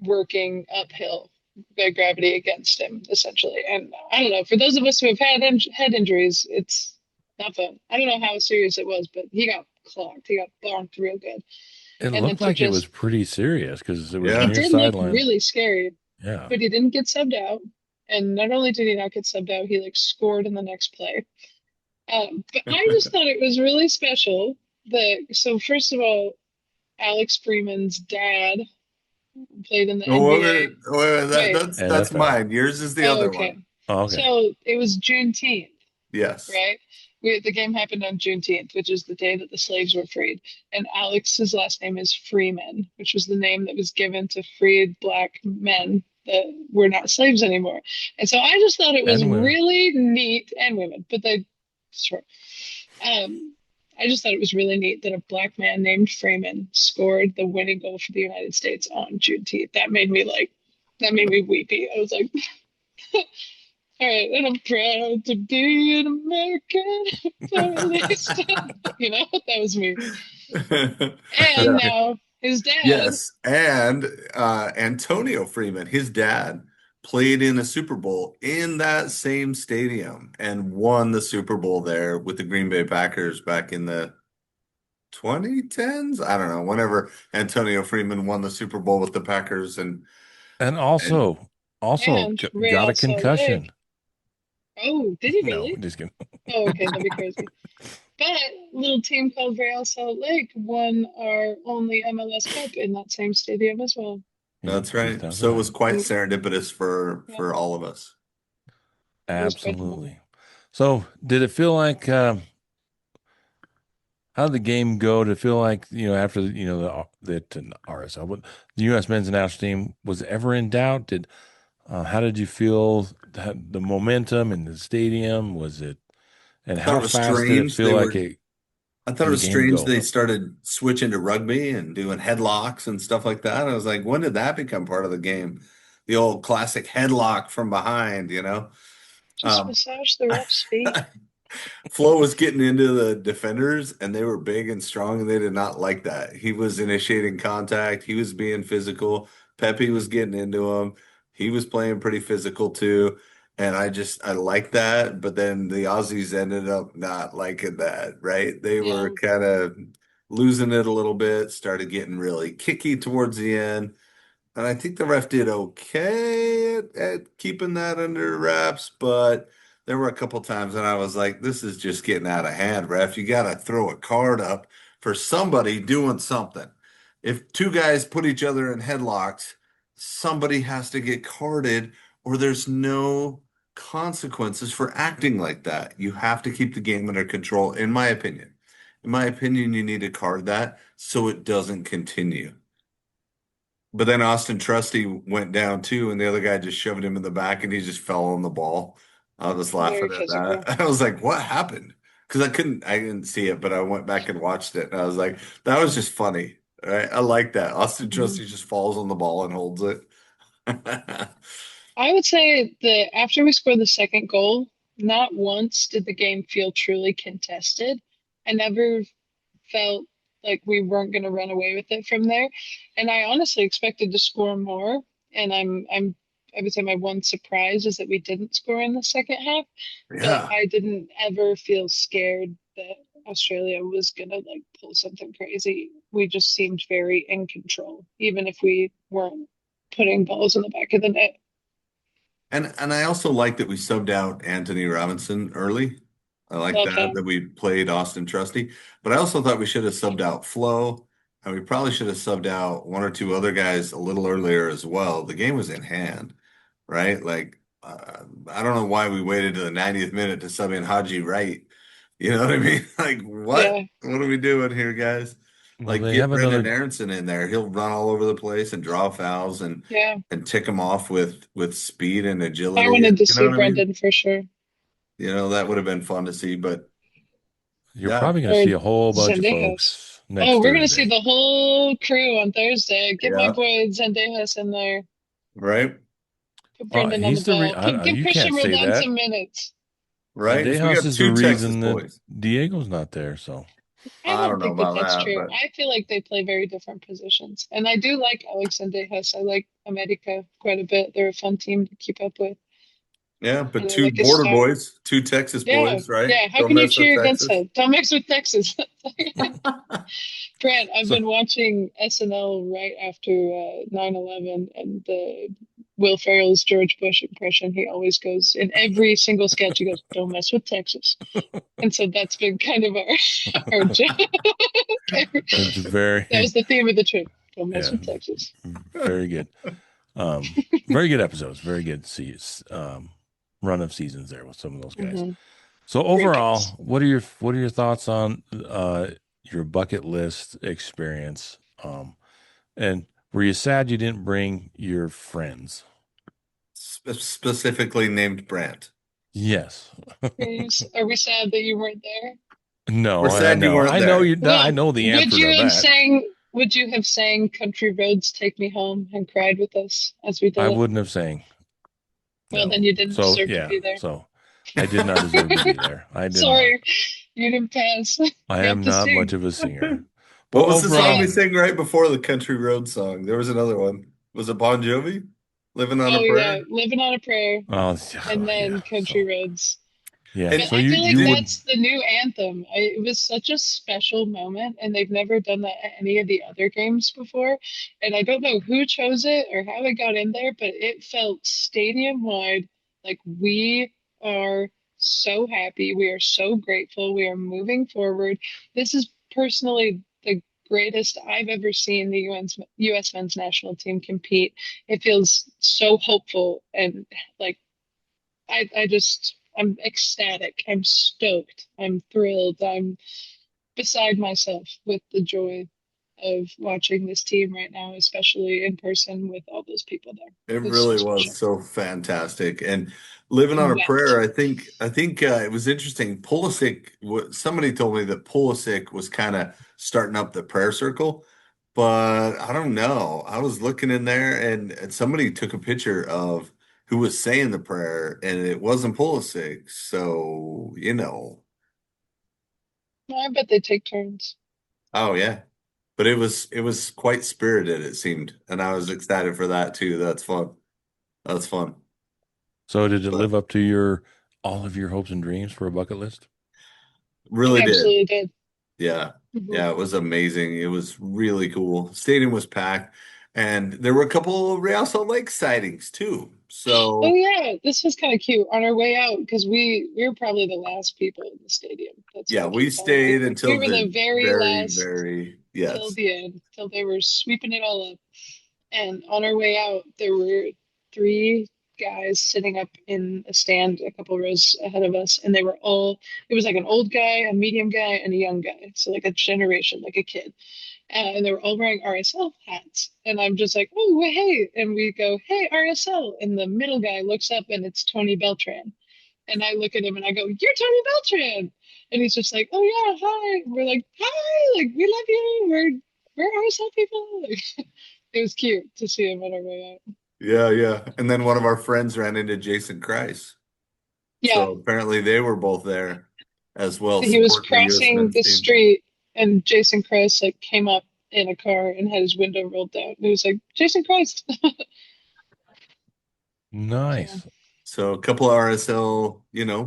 working uphill by gravity against him, essentially. And I don't know, for those of us who have had head injuries, it's not fun. I don't know how serious it was, but he got clocked. He got bonked real good.
It
And then
looked
to
like it was
just,
pretty serious because it was
it
Yeah.
near
did look
sideline.
really scary,
Yeah.
but he didn't get subbed out. And not only did he not get subbed out, he like scored in the next play. But I just thought it was really special that, so first of all, Alex Freeman's dad played in the
Oh,
NBA. Wait,
that's
NFL.
mine. Yours is the
oh,
other
okay.
one.
Oh, okay.
So it was Juneteenth,
Yes.
right? The game happened on Juneteenth, which is the day that the slaves were freed. And Alex's last name is Freeman, which was the name that was given to freed black men that were not slaves anymore. And so I just thought it was
And women.
really neat, and women, but they, sure. Um, I just thought it was really neat that a black man named Freeman scored the winning goal for the United States on Juneteenth. That made me weepy. I was like, all right, and I'm proud to be an American, feminist. You know, that was me. And
Yeah.
now his dad,
Yes, and Antonio Freeman, his dad, played in a Super Bowl in that same stadium and won the Super Bowl there with the Green Bay Packers back in the 2010s. I don't know, whenever Antonio Freeman won the Super Bowl with the Packers
And
and
also
and
got a
Real Salt Lake.
concussion.
Oh, did he
No,
really?
just kidding.
Oh, okay, that'd be crazy. But little team called Real Salt Lake won our only MLS Cup in that same stadium as well.
that's
In
right. So it was
2009.
quite
Mm,
serendipitous
yeah,
for all of us.
it was quite the moment.
Absolutely. So, did it feel like how did the game go? Did it feel like after the RSL, but the U.S. men's national team was ever in doubt? How did you feel the momentum in the stadium? Was it and
I thought
how
it was
fast did it
strange.
feel like it
I thought
did
it
the
was
game
strange
go?
they started switching to rugby and doing headlocks and stuff like that. I was like, when did that become part of the game? The old classic headlock from behind, you know?
Just
Um,
massage the ref's feet.
Flo was getting into the defenders and they were big and strong and they did not like that. He was initiating contact, he was being physical. Pepe was getting into him. He was playing pretty physical too. And I like that, but then the Aussies ended up not liking that, right? They were
Yeah,
kind of losing it a little bit, started getting really kicky towards the end. And I think the ref did okay at keeping that under wraps, but there were a couple times and I was like, this is just getting out of hand, ref. You got to throw a card up for somebody doing something. If two guys put each other in headlocks, somebody has to get carded or there's no consequences for acting like that. You have to keep the game under control, in my opinion. In my opinion, you need to card that so it doesn't continue. But then Austin Trusty went down too, and the other guy just shoved him in the back, and he just fell on the ball. I was laughing
very
at
physical.
that. I was like, "What happened?" Because I didn't see it, but I went back and watched it, and I was like, "That was just funny." Right? I like that. Austin
Mhm.
Trusty just falls on the ball and holds it.
I would say that after we scored the second goal, not once did the game feel truly contested. I never felt Like we weren't going to run away with it from there. And I honestly expected to score more. And I would say my one surprise is that we didn't score in the second half, but
Yeah.
I didn't ever feel scared that Australia was gonna like pull something crazy. We just seemed very in control, even if we weren't putting balls in the back of the net.
And I also like that we subbed out Anthony Robinson early. I like
Love
that
him.
we played Austin Trusty. But I also thought we should have subbed out Flo, and we probably should have subbed out one or two other guys a little earlier as well. The game was in hand, right? Like I don't know why we waited to the 90th minute to sub in Haji Wright. You know what I mean? Like what?
Yeah,
What are we doing here, guys?
Well,
Like
they
get
have
Brendan
another.
Aronson in there. He'll run all over the place and draw fouls
yeah.
and tick them off with speed and
I
agility.
wanted to
You know
see
what I mean?
Brendan for sure.
That would have been fun to see, but
You're
yeah,
probably going to
Or
see a whole bunch of
Zendejas.
folks
Oh,
next
we're gonna see
Thursday.
the whole crew on Thursday. Get my
yeah,
boy Zendejas in there.
right,
Put Brendan on the
He's the
ball. Give
you
Christian
can't say
Roldan
that.
some minutes.
right. So we
Zendejas
got
is the
two Texas
reason that
boys.
Diego's not there. So
I
I
don't
don't know
think that
about
that's
that,
true.
but
I feel like they play very different positions. And I do like Alex and Dejas. I like America quite a bit. They're a fun team to keep up with.
yeah, but
And I
two
like his
border
style.
boys, two Texas
Yeah,
boys, right?
yeah. How
Don't
can you
mess with
cheer against
Texas.
that? Don't mix with Texas. Grant, I've
so
been watching SNL right after 9/11 and the Will Ferrell's George Bush impression. He always goes in every single sketch. He goes, "Don't mess with Texas," and so that's been kind of our joke.
it's
That
very
was the theme of the trip. Don't mess
yeah,
with Texas.
very good. Very good episodes. Very good run of seasons there with some of those guys.
Hmm.
So
Great
overall,
guys.
what are your thoughts on your bucket list experience? And were you sad you didn't bring your friends?
Specifically named Brant.
Yes.
Are we sad that you weren't there?
We're
No, I
sad you
know.
weren't
I know
there.
you. I
Well,
know the answer to that.
would you have sang Country Roads Take Me Home and cried with us as we
I
did it?
wouldn't have sang
Well, then
no.
you didn't
So
deserve to
yeah.
be there.
So I did not deserve to be there. I did not.
Sorry, you didn't pass.
I
You have
am
to
not much
sing.
of a singer. But
What was the song
Yeah.
we
overall,
sang right before the Country Road song? There was another one. Was it Bon Jovi? Living on a
Oh yeah,
Prayer?
Living on a Prayer
oh
and
yeah.
then Country
So
Roads.
yeah.
But
And
So
I feel like
you would.
that's the new anthem. It was such a special moment, and they've never done that at any of the other games before. And I don't know who chose it or how it got in there, but it felt stadium wide like we are so happy. We are so grateful. We are moving forward. This is personally the greatest I've ever seen the US men's national team compete. It feels so hopeful and like I'm ecstatic. I'm stoked. I'm thrilled. I'm beside myself with the joy of watching this team right now, especially in person with all those people
it
there. It's so
really was
special.
so fantastic. And living on a
Wept.
prayer, I think it was interesting. Pulisic, somebody told me that Pulisic was kind of starting up the prayer circle, but I don't know. I was looking in there and somebody took a picture of who was saying the prayer, and it wasn't Pulisic. So,
I bet they take turns.
oh yeah. But it was quite spirited, it seemed. And I was excited for that too. That's fun. That's fun.
So did it
But
live up to your all of your hopes and dreams for a bucket list?
really
It
did.
absolutely did.
Yeah.
Hmm.
Yeah, it was amazing. It was really cool. Stadium was packed, and there were a couple of Real Salt Lake sightings too.
Oh
So
yeah, this was kind of cute on our way out because we were probably the last people in the stadium that
yeah,
saw
we
King Kong. I
stayed
think we
until
were the
the
very
very,
last
very,
till
yes.
the end, till they were sweeping it all up. And on our way out, there were three guys sitting up in a stand a couple rows ahead of us, and it was like an old guy, a medium guy, and a young guy. So like a generation, like a kid. And they were all wearing RSL hats. And I'm just like, oh, hey. And we go, hey, RSL. And the middle guy looks up and it's Tony Beltran. And I look at him and I go, you're Tony Beltran. And he's just like, oh, yeah, hi. And we're like, hi, like, we love you. We're RSL people. Like, it was cute to see him on our way out.
Yeah, yeah. And then one of our friends ran into Jason Christ.
Yeah,
So apparently they were both there as well,
he was
supporting the U.S.
crossing
men's
the
team.
street And Jason Christ like came up in a car and had his window rolled down. He was like, Jason Christ. So,
Nice.
So a couple of RSL,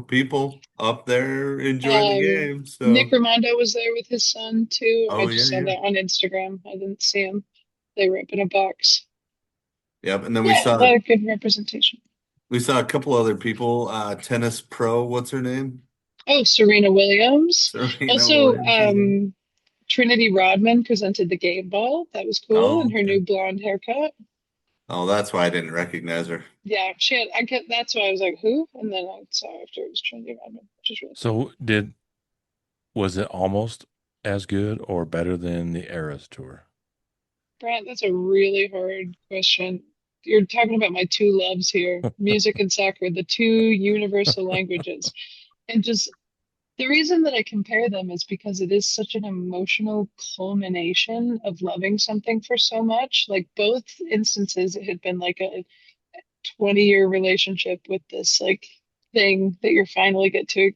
people up there enjoying the game.
Nick
So,
Raimondo was there with his son too. I
oh yeah,
just saw
yeah.
that on Instagram. I didn't see him. They were up in a box.
Yep. And then we
Yeah, a
saw
lot of good representation.
we saw a couple other people, tennis pro, what's her name?
Oh, Serena Williams.
Serena
Also,
Williams was there.
Trinity Rodman presented the game ball. That was cool, and
Oh,
her
okay.
new blonde haircut.
Oh, that's why I didn't recognize her.
Yeah, she had. I get. That's why I was like, who? And then I saw after it was Trinity Rodman, which is really cool.
So was it almost as good or better than the Eras tour?
Brant, that's a really hard question. You're talking about my two loves here, music and soccer, the two universal languages. And just the reason that I compare them is because it is such an emotional culmination of loving something for so much. Like both instances, it had been like a 20-year relationship with this like thing that you finally get to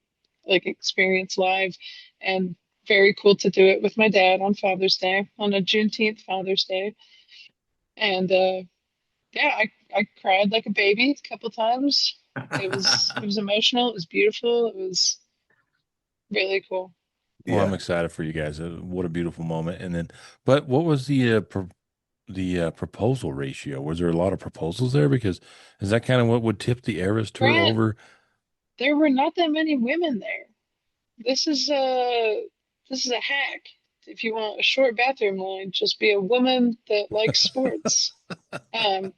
like experience live. And very cool to do it with my dad on Father's Day, on a Juneteenth Father's Day. And yeah, I cried like a baby a couple times. It was emotional. It was beautiful. It was really cool.
Well, I'm
Yeah.
excited for you guys. What a beautiful moment. And then, but what was the proposal ratio? Was there a lot of proposals there? Because is that kind of what would tip the Eras tour
Grant,
over?
there were not that many women there. This is a hack. If you want a short bathroom line, just be a woman that likes sports. Um,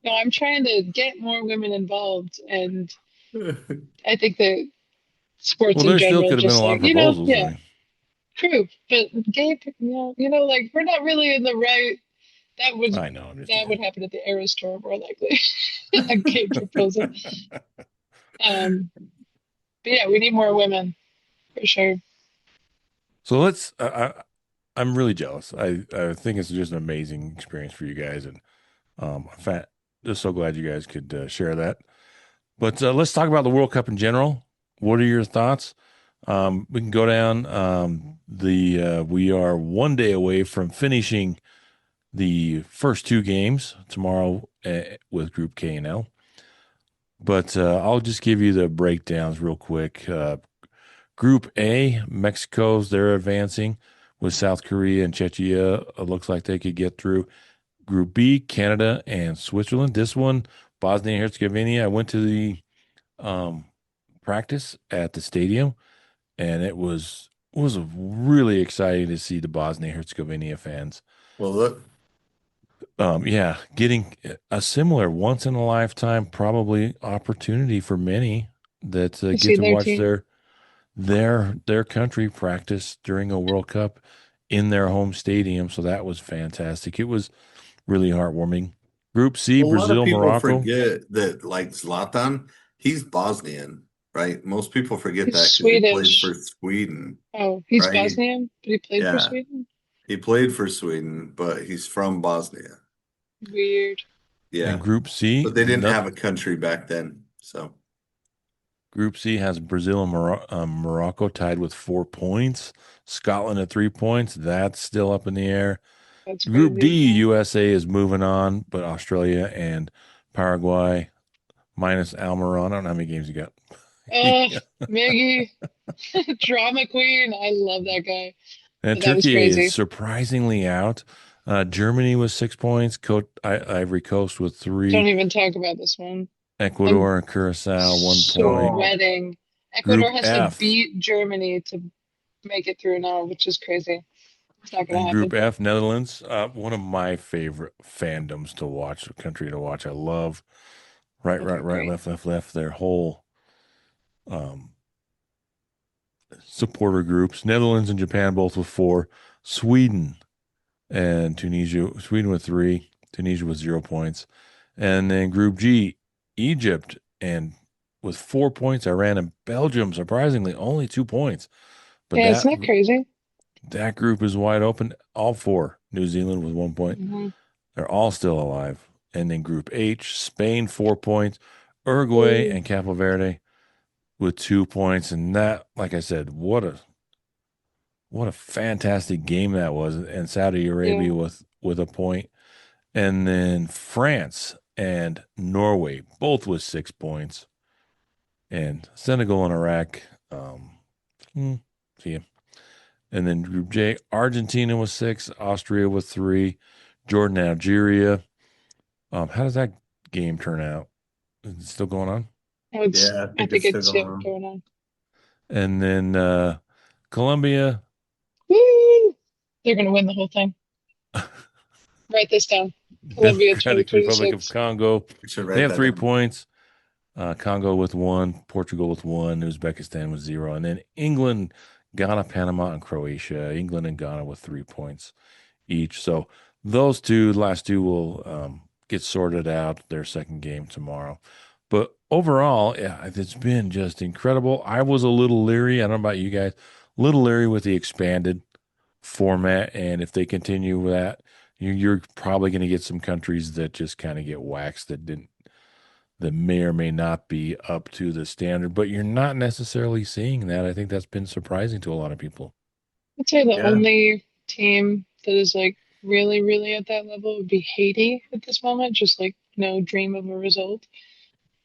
no, I'm trying to get more women involved, and I think that sports
Well,
in
there still
general,
could have been a
just
lot
like
of proposals. I
yeah,
mean,
true. But gay, like we're not really in the right. That was
I know. I'm just
that would
teasing.
happen at the Eras tour more likely. A gay proposal. Um, but yeah, we need more women for sure.
So I'm really jealous. I think it's just an amazing experience for you guys, and in fact, just so glad you guys could share that. But let's talk about the World Cup in general. What are your thoughts? We can go down the we are 1 day away from finishing the first two games tomorrow with Group K and L. But I'll just give you the breakdowns real quick. Group A, Mexico's they're advancing with South Korea and Czechia. It looks like they could get through. Group B, Canada and Switzerland. This one, Bosnia and Herzegovina. I went to the um, practice at the stadium, and it was really exciting to see the Bosnia Herzegovina fans.
Well, look,
Yeah, getting a similar once in a lifetime probably opportunity for many that
To
get
see
to
their
watch
team.
their country practice during a World Cup in their home stadium. So that was fantastic. It was really heartwarming. Group C,
a lot of
Brazil,
people
Morocco.
forget that, like Zlatan, he's Bosnian, right? Most people forget
He's
that because he played for
Swedish.
Sweden,
Oh, he's
right?
Bosnian, but he played for
Yeah,
Sweden.
he played for Sweden, but he's from Bosnia.
Weird.
And
Yeah,
Group C,
but they didn't have a country back then, so.
Group C has Brazil and Morocco tied with 4 points. Scotland at 3 points. That's still up in the air.
That's
Group
crazy.
D,
Yeah.
USA is moving on, but Australia and Paraguay minus Almiron. I don't know how many games you got.
Oh, Miggy, drama queen. I love that guy.
And
But that was
Turkey is
crazy.
surprisingly out. Germany with 6 points. Ivory Coast with
Don't
three.
even talk about this one. I'm
Ecuador and Curacao 1 point.
Oh,
sweating. Ecuador
Group
has to
F
beat Germany to make it through now, which is crazy. It's not gonna
and Group
happen.
F, Netherlands. One of my favorite fandoms to watch, country to watch. I love right,
Oh,
right,
they're
right,
great.
left, left, left. Their whole um, supporter groups. Netherlands and Japan both with four. Sweden and Tunisia. Sweden with three. Tunisia with 0 points. And then Group G, Egypt and with 4 points. Iran and Belgium, surprisingly, only 2 points. But
Yeah, it's not crazy.
that group is wide open. All four. New Zealand with 1 point.
Hmm.
They're all still alive. And then Group H, Spain 4 points, Uruguay
Ooh.
and Capo Verde with 2 points. And that, like I said, what a fantastic game that was. And Saudi
Yeah.
Arabia with a point. And then France and Norway, both with 6 points. And Senegal and Iraq, hmm, see ya. And then Group J, Argentina with 6, Austria with 3, Jordan, Algeria. How does that game turn out? Is it still going on?
Oh, it's,
Yeah, I
I
think
think
it's still
it's,
going
yeah,
on.
going on.
And then Colombia,
Woo! They're going to win the whole thing. Write this down. Colombia
Democratic Republic of
2026.
Congo.
We should
They
write
have
that
three
down.
points. Congo with 1, Portugal with 1, Uzbekistan with 0, and then England, Ghana, Panama, and Croatia. England and Ghana with 3 points each. So those two, the last two, will get sorted out their second game tomorrow. But overall, yeah, it's been just incredible. I was a little leery. I don't know about you guys, a little leery with the expanded format, and if they continue with that, you're probably going to get some countries that just kind of get waxed that may or may not be up to the standard, but you're not necessarily seeing that. I think that's been surprising to a lot of people.
I'd say the
Yeah.
only team that is like really, really at that level would be Haiti at this moment, just like no dream of a result.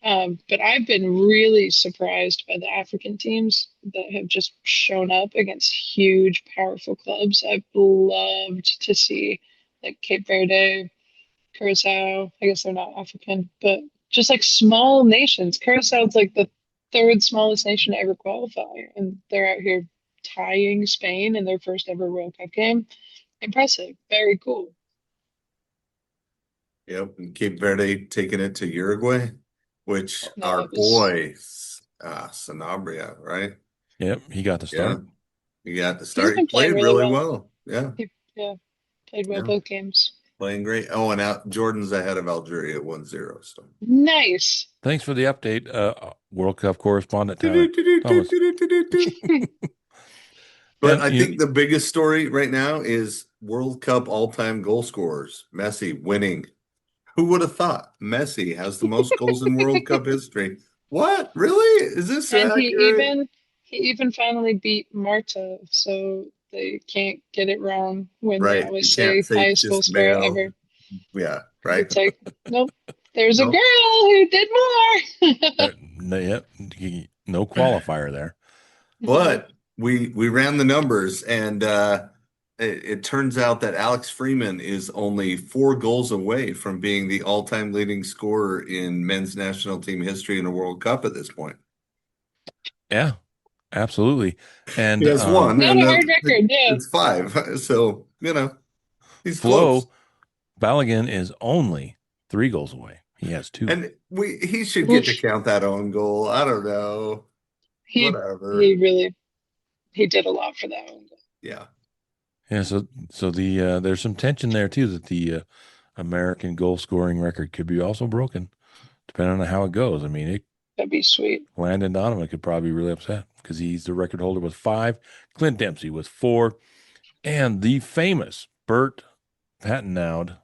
But I've been really surprised by the African teams that have just shown up against huge, powerful clubs. I've loved to see like Cape Verde, Curacao. I guess they're not African, but just like small nations. Curaçao's like the third smallest nation to ever qualify, and they're out here tying Spain in their first ever World Cup game. Impressive. Very cool.
Yep. And Cape Verde taking it to Uruguay, which
No,
our
it was
boy, Sanabria, right?
Yep, he got the
Yeah.
start.
He got the
he's
start. He
been playing
played
really
really
well.
well. Yeah.
Yeah, played well
Yeah.
both games.
Playing great. Oh, and out Jordan's ahead of Algeria 1-0. So
Nice.
Thanks for the update, World Cup correspondent Tyler Thomas.
But
Yep,
I think the biggest story right now is World Cup all-time goal scorers. Messi winning. Who would have thought Messi has the most goals in World Cup history? What? Really? Is this
And
accurate?
he even finally beat Marta, so they can't get it wrong when they
Right. You
always
can't
say
say it's
highest goal
just
scorer
male.
ever.
Yeah, right.
It's like, nope, there's a
No.
girl who did more.
yep, no qualifier there.
No,
But we ran the numbers, and it turns out that Alex Freeman is only 4 goals away from being the all-time leading scorer in men's national team history in a World Cup at this point.
Yeah, absolutely.
He
And
has one,
not
and
a hard record. Yeah,
it's 5. So, he's close.
Flo Balogun is only 3 goals away. He has 2.
And he should get to
oof.
count that own goal. I don't know.
He
Whatever.
he really he did a lot for that one.
Yeah.
Yeah, so there's some tension there too that the American goal scoring record could be also broken, depending on how it goes. I mean,
That'd be sweet.
Landon Donovan could probably be really upset because he's the record holder with 5, Clint Dempsey with 4, and the famous Bert Patnaud,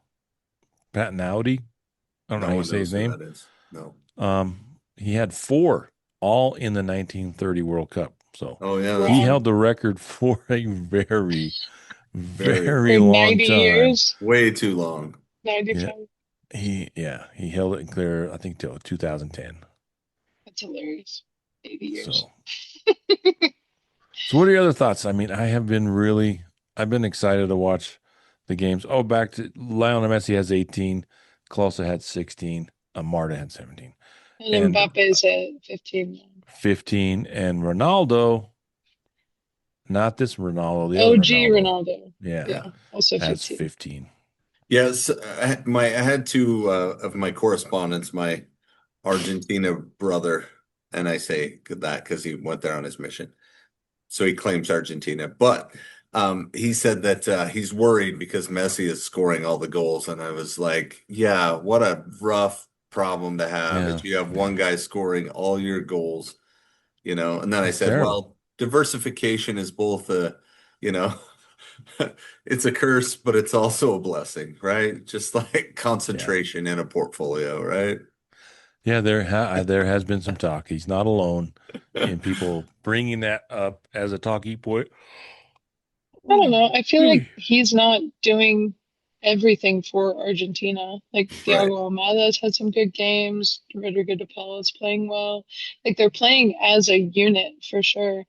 Patnaudi. I don't know how
No
you
one
say
knows
his
who
name.
that is. No.
He had 4 all in the 1930 World Cup. So
Oh, yeah, that's
he
Wow.
held the record for a very,
very
very
For
long.
long
90
time.
years,
Way too long.
Yeah,
95.
he held it in clear, I think, till 2010.
That's hilarious. 80 years.
So, so what are your other thoughts? I mean, I've been excited to watch the games. Oh, back to Lionel Messi has 18, Klose had 16, Marta had 17,
And
and
Mbappe's at 15 now.
15, and Ronaldo, not this Ronaldo, the other
OG
Ronaldo,
Ronaldo.
yeah,
Yeah, also
has
15.
15.
Yes, I had two of my correspondents, my Argentina brother, and I say that because he went there on his mission. So he claims Argentina, but he said that he's worried because Messi is scoring all the goals, and I was like, yeah, what a rough problem to have
Yeah,
if you have one
yeah,
guy scoring all your goals, And then I
it's
said,
terrible.
well, diversification is both you know, it's a curse, but it's also a blessing, right? Just like
Yeah,
concentration in a portfolio, right?
yeah. There has been some talk. He's not alone in people bringing that up as a talking point.
I don't know. I feel like he's not doing everything for Argentina. Like
Right.
Thiago Almada's had some good games. Rodrigo de Paula's playing well. Like they're playing as a unit for sure.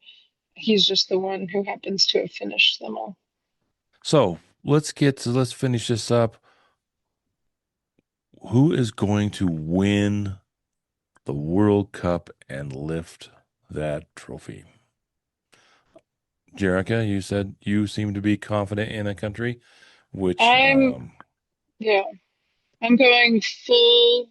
He's just the one who happens to have finished them all.
So let's finish this up. Who is going to win the World Cup and lift that trophy? Jerrica, you said you seem to be confident in a country, which
I'm, yeah, I'm going full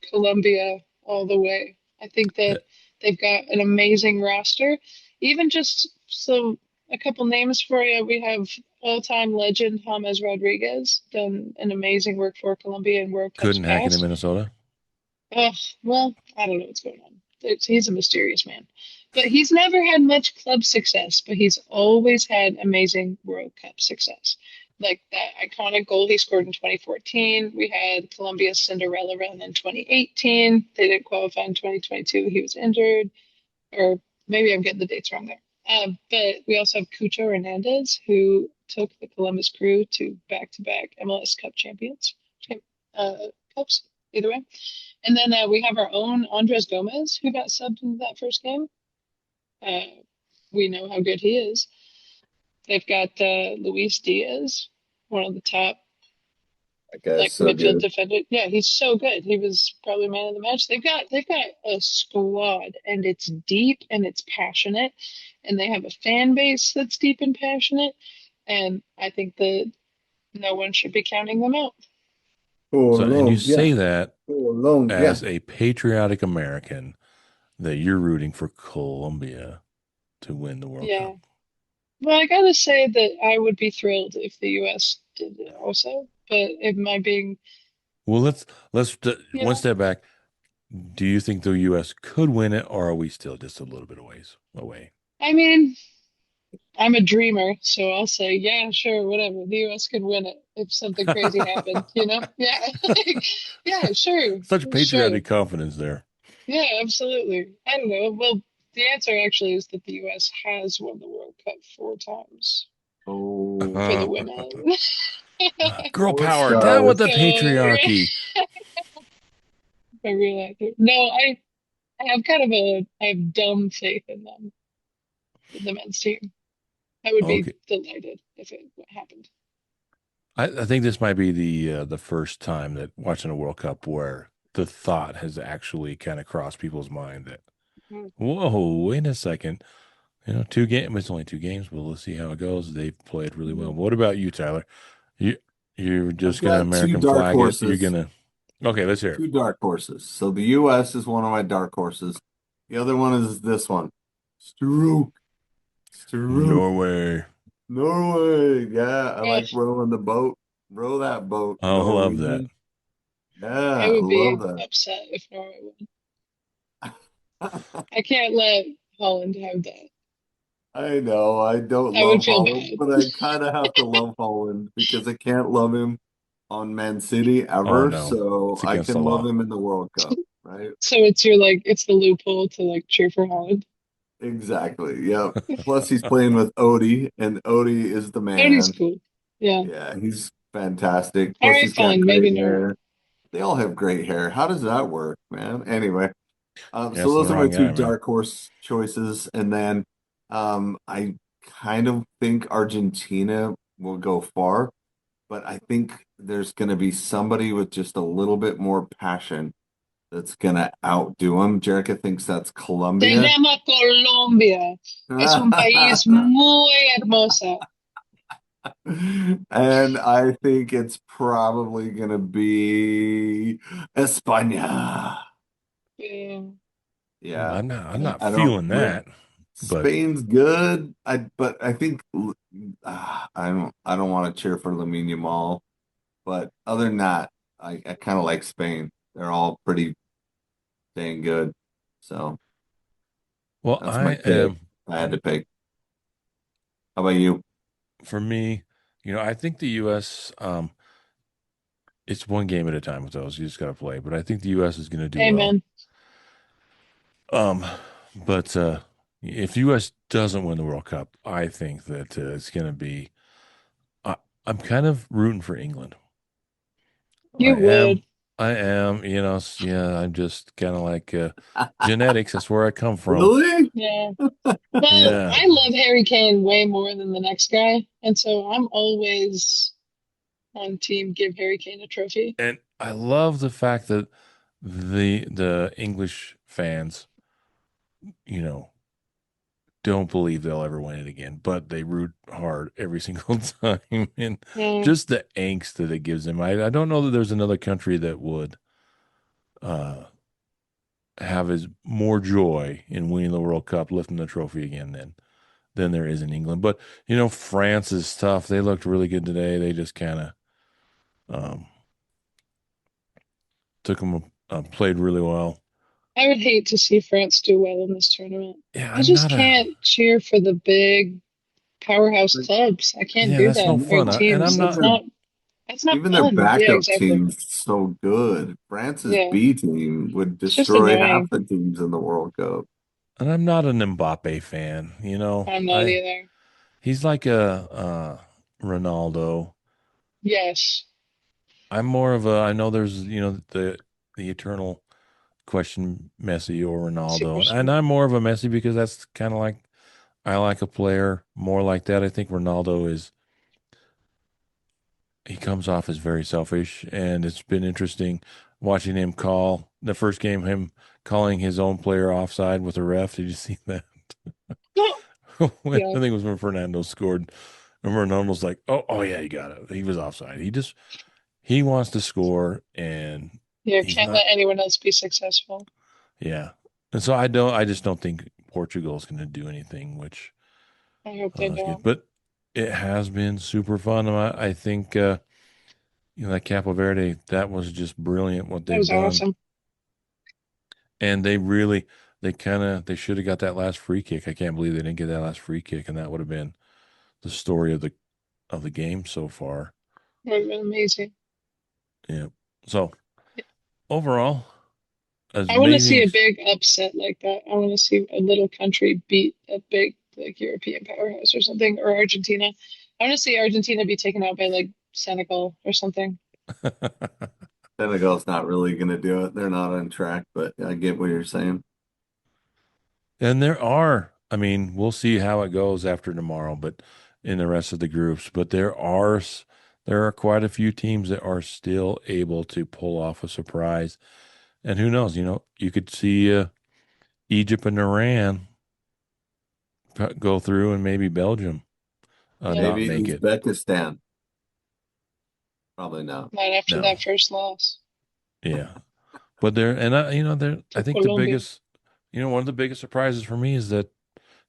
Colombia all the way. I think that they've got an amazing roster. Even just so a couple names for you, we have all-time legend James Rodriguez, done an amazing work for Colombia in World Cups
couldn't hack it in
past.
Minnesota.
Well, I don't know what's going on. He's a mysterious man. But he's never had much club success, but he's always had amazing World Cup success. Like that iconic goal he scored in 2014. We had Colombia's Cinderella run in 2018. They didn't qualify in 2022. He was injured, or maybe I'm getting the dates wrong there. But we also have Cucho Hernandez, who took the Columbus Crew to back-to-back MLS Cup champions, uh, cups, either way. And then we have our own Andres Gomez, who got subbed into that first game. Uh, we know how good he is. They've got Luis Diaz, one of the top
That guy's
like
so
midfield
good.
defender. Yeah, he's so good. He was probably man of the match. They've got a squad, and it's deep and it's passionate, and they have a fan base that's deep and passionate. And I think that no one should be counting them out.
So, and you
Colombia,
say that
Colombia.
as a patriotic American that you're rooting for Colombia to win the World
Yeah.
Cup.
Well, I gotta say that I would be thrilled if the US did it also, but am I being,
Well,
you
one
know,
step back. Do you think the U.S. could win it, or are we still just a little bit of ways away?
I mean, I'm a dreamer, so I'll say, yeah, sure, whatever. The US could win it if something crazy happened, you know? Yeah. Like, yeah, sure,
Such
sure.
patriotic confidence there.
Yeah, absolutely. I don't know. Well, the answer actually is that the US has won the World Cup 4 times for the
Oh,
women.
Girl
four
power, down with
stars.
the
So,
patriarchy.
I realize it. No, I have I have dumb faith in them, the men's team. I would be
Okay,
delighted if it happened.
I think this might be the first time that watching a World Cup where the thought has actually kind of crossed people's mind that,
Mm.
whoa, wait a second, two games. It's only two games, but let's see how it goes. They've played really well.
Mhm.
What about you, Tyler? You you're
I've
just gonna
got two
American
dark
flag it. You're
horses.
gonna okay. Let's hear it.
Two dark horses. So the U.S. is one of my dark horses. The other one is this one. Stroke. Stroke.
Norway.
Norway. Yeah, I
Ugh,
like rowing the boat. Row that boat,
I love that.
Norwegian.
I
Yeah, I
would
love
be
that.
upset if Norway won. I can't let Holland have that.
I know I don't
I would
love
feel
Holland,
bad.
but I kind of have to love Holland because I can't love him on Man City
Oh
ever.
no,
So
it's
I
against the
can love
law.
him in the World Cup, right?
So it's your like it's the loophole to like cheer for Holland.
Exactly. Yep. Plus he's playing with Odie, and Odie is the
Cody's
man.
cool. Yeah.
Yeah, he's fantastic.
All
Plus
right,
he's got
fine. Maybe
great
Norway.
hair. They all have great hair. How does that work, man? Anyway,
You're
so
asking
those
the
are my
wrong
two
guy, man.
dark horse choices, and then I kind of think Argentina will go far, but I think there's going to be somebody with just a little bit more passion that's going to outdo him. Jerrica thinks that's
Se
Colombia.
llama Colombia. Es un país muy hermoso.
And I think it's probably going to be España.
Yeah.
Yeah.
I'm not
I don't
feeling
like
that, but
Spain's good. But I think I don't want to cheer for Lamine Yamal. But other than that, I kind of like Spain. They're all pretty dang good. So
well,
that's
I
my pick.
am
I had to pick. How about you?
for me, I think the U.S. It's one game at a time with those. You just got to play, but I think the U.S. is going to do well.
Amen.
Um, but if the U.S. doesn't win the World Cup, I think that it's going to be I'm kind of rooting for England. I
You would.
am. I am. Yeah, I'm just kind of like genetics. That's where I come from.
Really?
Yeah. But
Yeah.
I love Harry Kane way more than the next guy. And so I'm always on team give Harry Kane a trophy.
And I love the fact that the English fans, you know, don't believe they'll ever win it again, but they root hard every single time. And
Yeah.
just the angst that it gives them. I don't know that there's another country that would uh, have as more joy in winning the World Cup, lifting the trophy again than there is in England. But France is tough. They looked really good today. They just kind of um, took them, played really well.
I would hate to see France do well in this tournament.
Yeah,
I
I'm
just
not a.
can't cheer for the big powerhouse clubs. I can't
Yeah,
do
that's no
that. Or
fun. And
teams.
I'm
Even
It's
not.
their
not it's not
even their
fun. Yeah,
backup
exactly.
team's so good. France's
Yeah.
B team would
It's just
destroy half
annoying.
the teams in the World Cup.
And I'm not an Mbappe fan.
I'm not
I
either.
he's like a Ronaldo.
Yes.
I'm more of a. I know there's the eternal question Messi or
That's the
Ronaldo, and
question.
I'm more of a Messi because that's kind of like I like a player more like that. I think Ronaldo is he comes off as very selfish, and it's been interesting watching him call the first game, him calling his own player offside with a ref. Did you see that? I
Yeah.
think it was when Fernando scored. And Ronaldo's like, oh yeah, you got it. He was offside. He wants to score, and
Yeah.
he's
Can't
not.
let anyone else be successful.
Yeah, and so I just don't think Portugal is going to do anything, which
I hope they
is good.
don't.
But it has been super fun. I think that Capo Verde, that was just brilliant what
That
they've
was
done,
awesome.
and they should have got that last free kick. I can't believe they didn't get that last free kick, and that would have been the story of the game so far.
It would have been amazing.
Yeah. So overall, as
I want to see
amazing.
a big upset like that. I want to see a little country beat a big like European powerhouse or something, or Argentina. I want to see Argentina be taken out by like Senegal or something.
Senegal's not really going to do it. They're not on track, but I get what you're saying.
And I mean, we'll see how it goes after tomorrow, but in the rest of the groups, but there are quite a few teams that are still able to pull off a surprise. And who knows, you could see Egypt and Iran go through and maybe Belgium
Yeah,
not
Maybe
make it.
Uzbekistan. Probably not.
not after
No.
that first loss
Yeah. But I
to
think the
Colombia.
biggest, one of the biggest surprises for me is that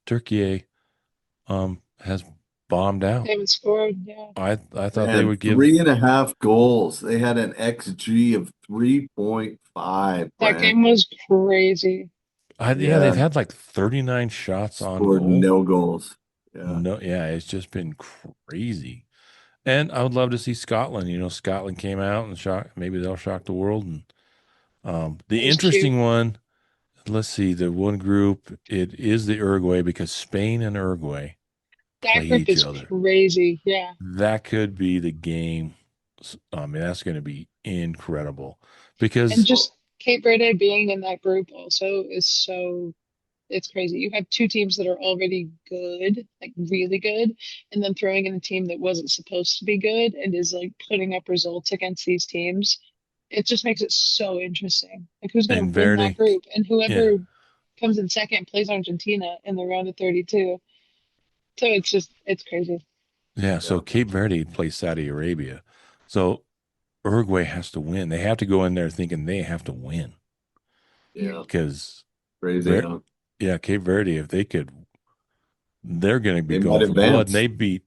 Turkey has bombed
They
out.
haven't scored. Yeah,
I thought they
Man,
would give.
3.5 goals. They had an XG of 3.5,
that
Brent.
game was crazy.
Yeah, they've
Yeah,
had like 39 shots on
scored
goal.
no goals. Yeah.
No, yeah, it's just been crazy. And I would love to see Scotland. Scotland came out and shock. Maybe they'll shock the world. And
That
the
was cute.
interesting one, let's see, the one group, it is the Uruguay because Spain and Uruguay
That
play
group
each
is
other.
crazy. Yeah,
That could be the game. I mean, that's going to be incredible
and
because
just Cape Verde being in that group also is so it's crazy. You have two teams that are already good, like really good, and then throwing in a team that wasn't supposed to be good and is like putting up results against these teams. It just makes it so interesting. Like who's going
and
to win that
Verde,
group? And
yeah,
whoever comes in second plays Argentina in the round of 32. So it's crazy.
yeah.
Yeah.
So Cape Verde plays Saudi Arabia. So Uruguay has to win. They have to go in there thinking they have to win
Yeah.
because,
Crazy, huh?
yeah, Cape Verde, if they could, they're going to be
They might
going for blood. And
advance.
they beat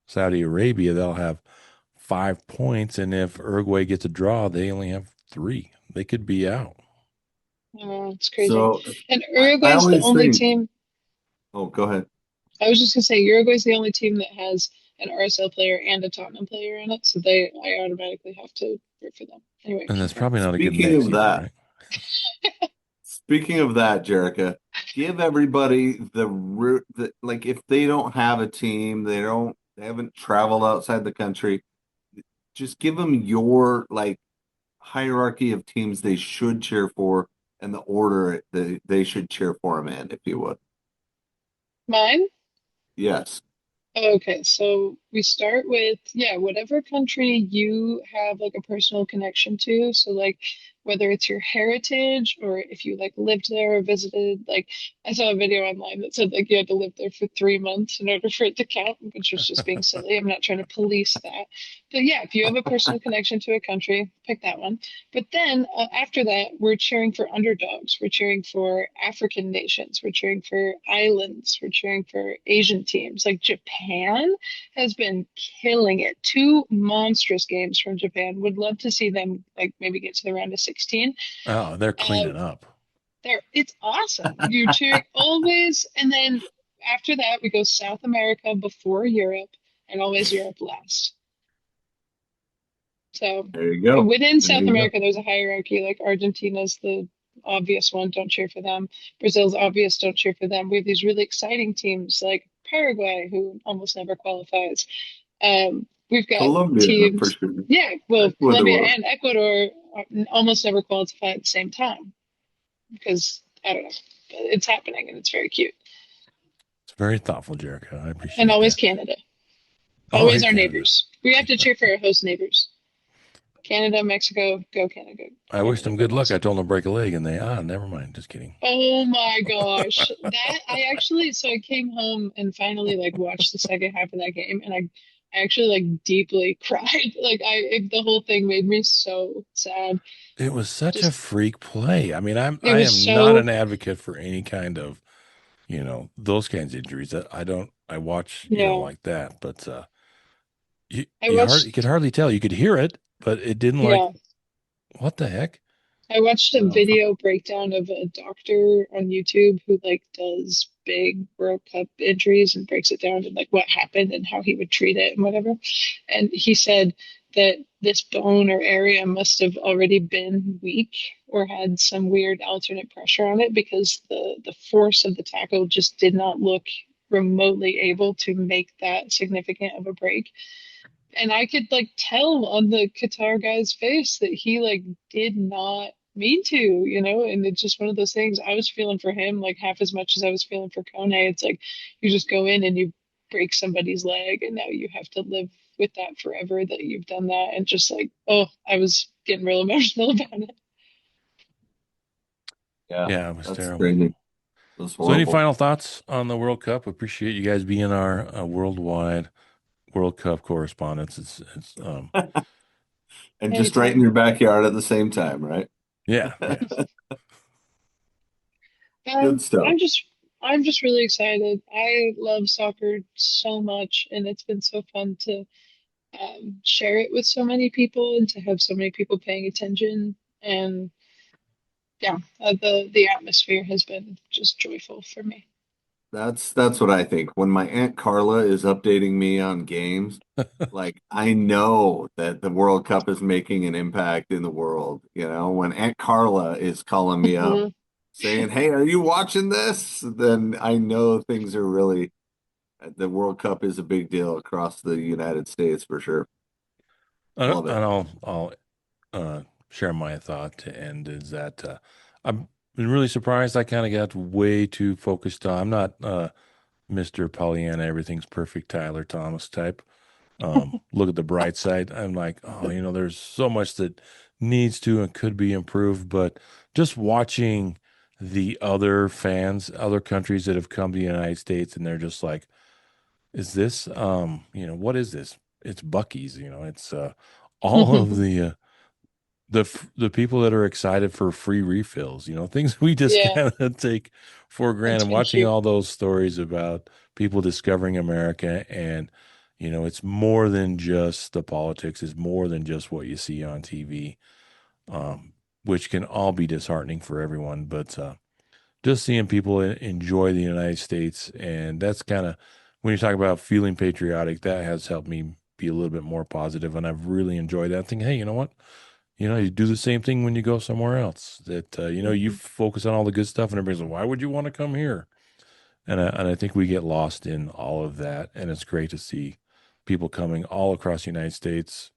Saudi Arabia. They'll have 5 points, and if Uruguay gets a draw, they only have three. They could be out.
Oh, it's crazy.
So
And
I
Uruguay's the
always
only
think,
team.
oh, go ahead.
I was just gonna say Uruguay's the only team that has an RSL player and a Tottenham player in it, so I automatically have to root for them. Anyway,
And
keep
that's
going.
probably not a good
Speaking
mix
of
either,
that,
right?
Jerrica, give everybody the root that like if they don't have a team, they don't They haven't traveled outside the country. Just give them your like hierarchy of teams they should cheer for and the order they should cheer for them in, if you would.
Mine?
Yes.
Okay, so we start with, yeah, whatever country you have like a personal connection to. So like whether it's your heritage or if you like lived there or visited, like I saw a video online that said like you had to live there for 3 months in order for it to count, which was just being silly. I'm not trying to police that. But yeah, if you have a personal connection to a country, pick that one. But then after that, we're cheering for underdogs. We're cheering for African nations. We're cheering for islands. We're cheering for Asian teams. Like Japan has been killing it. Two monstrous games from Japan. Would love to see them like maybe get to the round of 16.
Oh, they're
Uh,
cleaning up.
it's awesome. You're cheering always, and then after that we go South America before Europe, and always Europe last. So
There you go.
within
There
South
you go.
America, there's a hierarchy. Like Argentina's the obvious one, don't cheer for them. Brazil's obvious, don't cheer for them. We have these really exciting teams like Paraguay, who almost never qualifies. We've got
Colombia for
teams,
sure.
yeah, well, Colombia
Ecuador.
and Ecuador almost never qualify at the same time because I don't know, it's happening and it's very cute.
It's very thoughtful, Jerrica. I
And
appreciate
always
that.
Canada,
Oh,
always
and
our
Canada.
neighbors. We have to cheer for our host neighbors. Canada, Mexico, go Canada,
I wished
Canada,
them
go
good luck. I
Mexico.
told them to break a leg, and never mind. Just kidding.
Oh my gosh. That I actually so I came home and finally like watched the second half of that game and I actually like deeply cried. Like the whole thing made me so sad.
It was such a
Just
freak play. I mean,
it
I
was
am not
so
an advocate for any kind of, those kinds of injuries. That I don't. I watch,
yeah.
like that, but you
I
you could
watched
hardly tell. You could hear it, but it didn't like
yeah.
what the heck.
I watched a
Well,
video breakdown of a doctor on YouTube who like does big World Cup injuries and breaks it down to like what happened and how he would treat it and whatever. And he said that this bone or area must have already been weak or had some weird alternate pressure on it because the force of the tackle just did not look remotely able to make that significant of a break. And I could like tell on the Qatar guy's face that he like did not mean to, and it's just one of those things. I was feeling for him like half as much as I was feeling for Kone. It's like you just go in and you break somebody's leg and now you have to live with that forever that you've done that. And just like, oh, I was getting real emotional about it.
yeah,
Yeah, it was
that's
terrible.
crazy. That's
So, any
horrible.
final thoughts on the World Cup? Appreciate you guys being our worldwide World Cup correspondents. It's
And just right in
Anytime.
your backyard at the same time, right?
yeah, yeah.
Good stuff.
I'm just really excited. I love soccer so much, and it's been so fun to share it with so many people and to have so many people paying attention. And yeah, the atmosphere has been just joyful for me.
That's what I think. When my Aunt Carla is updating me on games, like I know that the World Cup is making an impact in the world. When Aunt Carla is calling me up
Mhm.
saying, "Hey, are you watching this?" Then I know things are really the World Cup is a big deal across the United States for sure. Love it.
And I'll share my thought to end is that I've been really surprised. I kind of got way too focused on. I'm not Mr. Pollyanna, everything's perfect Tyler Thomas type. Look at the bright side. I'm like, oh, there's so much that needs to and could be improved. But just watching the other fans, other countries that have come to the United States, and they're just like, is this, what is this? It's Bucky's, it's all of the people that are excited for free refills, things we just
Yeah,
kind of take for
it's
granted.
been
Watching
cute.
all those stories about people discovering America, and it's more than just the politics. It's more than just what you see on TV, which can all be disheartening for everyone. But just seeing people enjoy the United States, and that's kind of when you talk about feeling patriotic, that has helped me be a little bit more positive, and I've really enjoyed that. Thinking, hey, you know what? You do the same thing when you go somewhere else. That you
Mhm.
focus on all the good stuff, and everybody's like, "Why would you want to come here?" And I think we get lost in all of that, and it's great to see. people coming all across the United States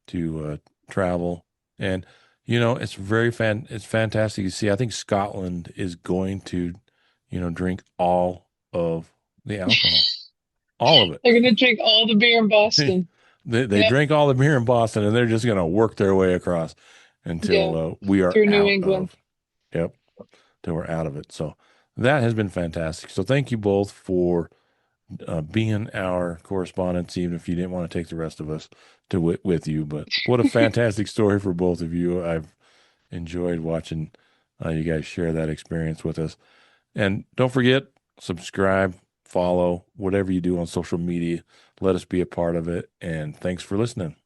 to travel. And, it's it's fantastic to see. I think Scotland is going to, drink all of the alcohol, all of
They're gonna drink all the beer in
it.
Boston.
They
Yep.
drink all the beer in Boston, and they're just going to work their way across
Yeah.
until we are
Through New
out
England.
of, yep, till we're out of it. So that has been fantastic. So thank you both for being our correspondents, even if you didn't want to take the rest of us to with you. But what a fantastic story for both of you. I've enjoyed watching you guys share that experience with us. And don't forget, subscribe, follow, whatever you do on social media. Let us be a part of it. And thanks for listening.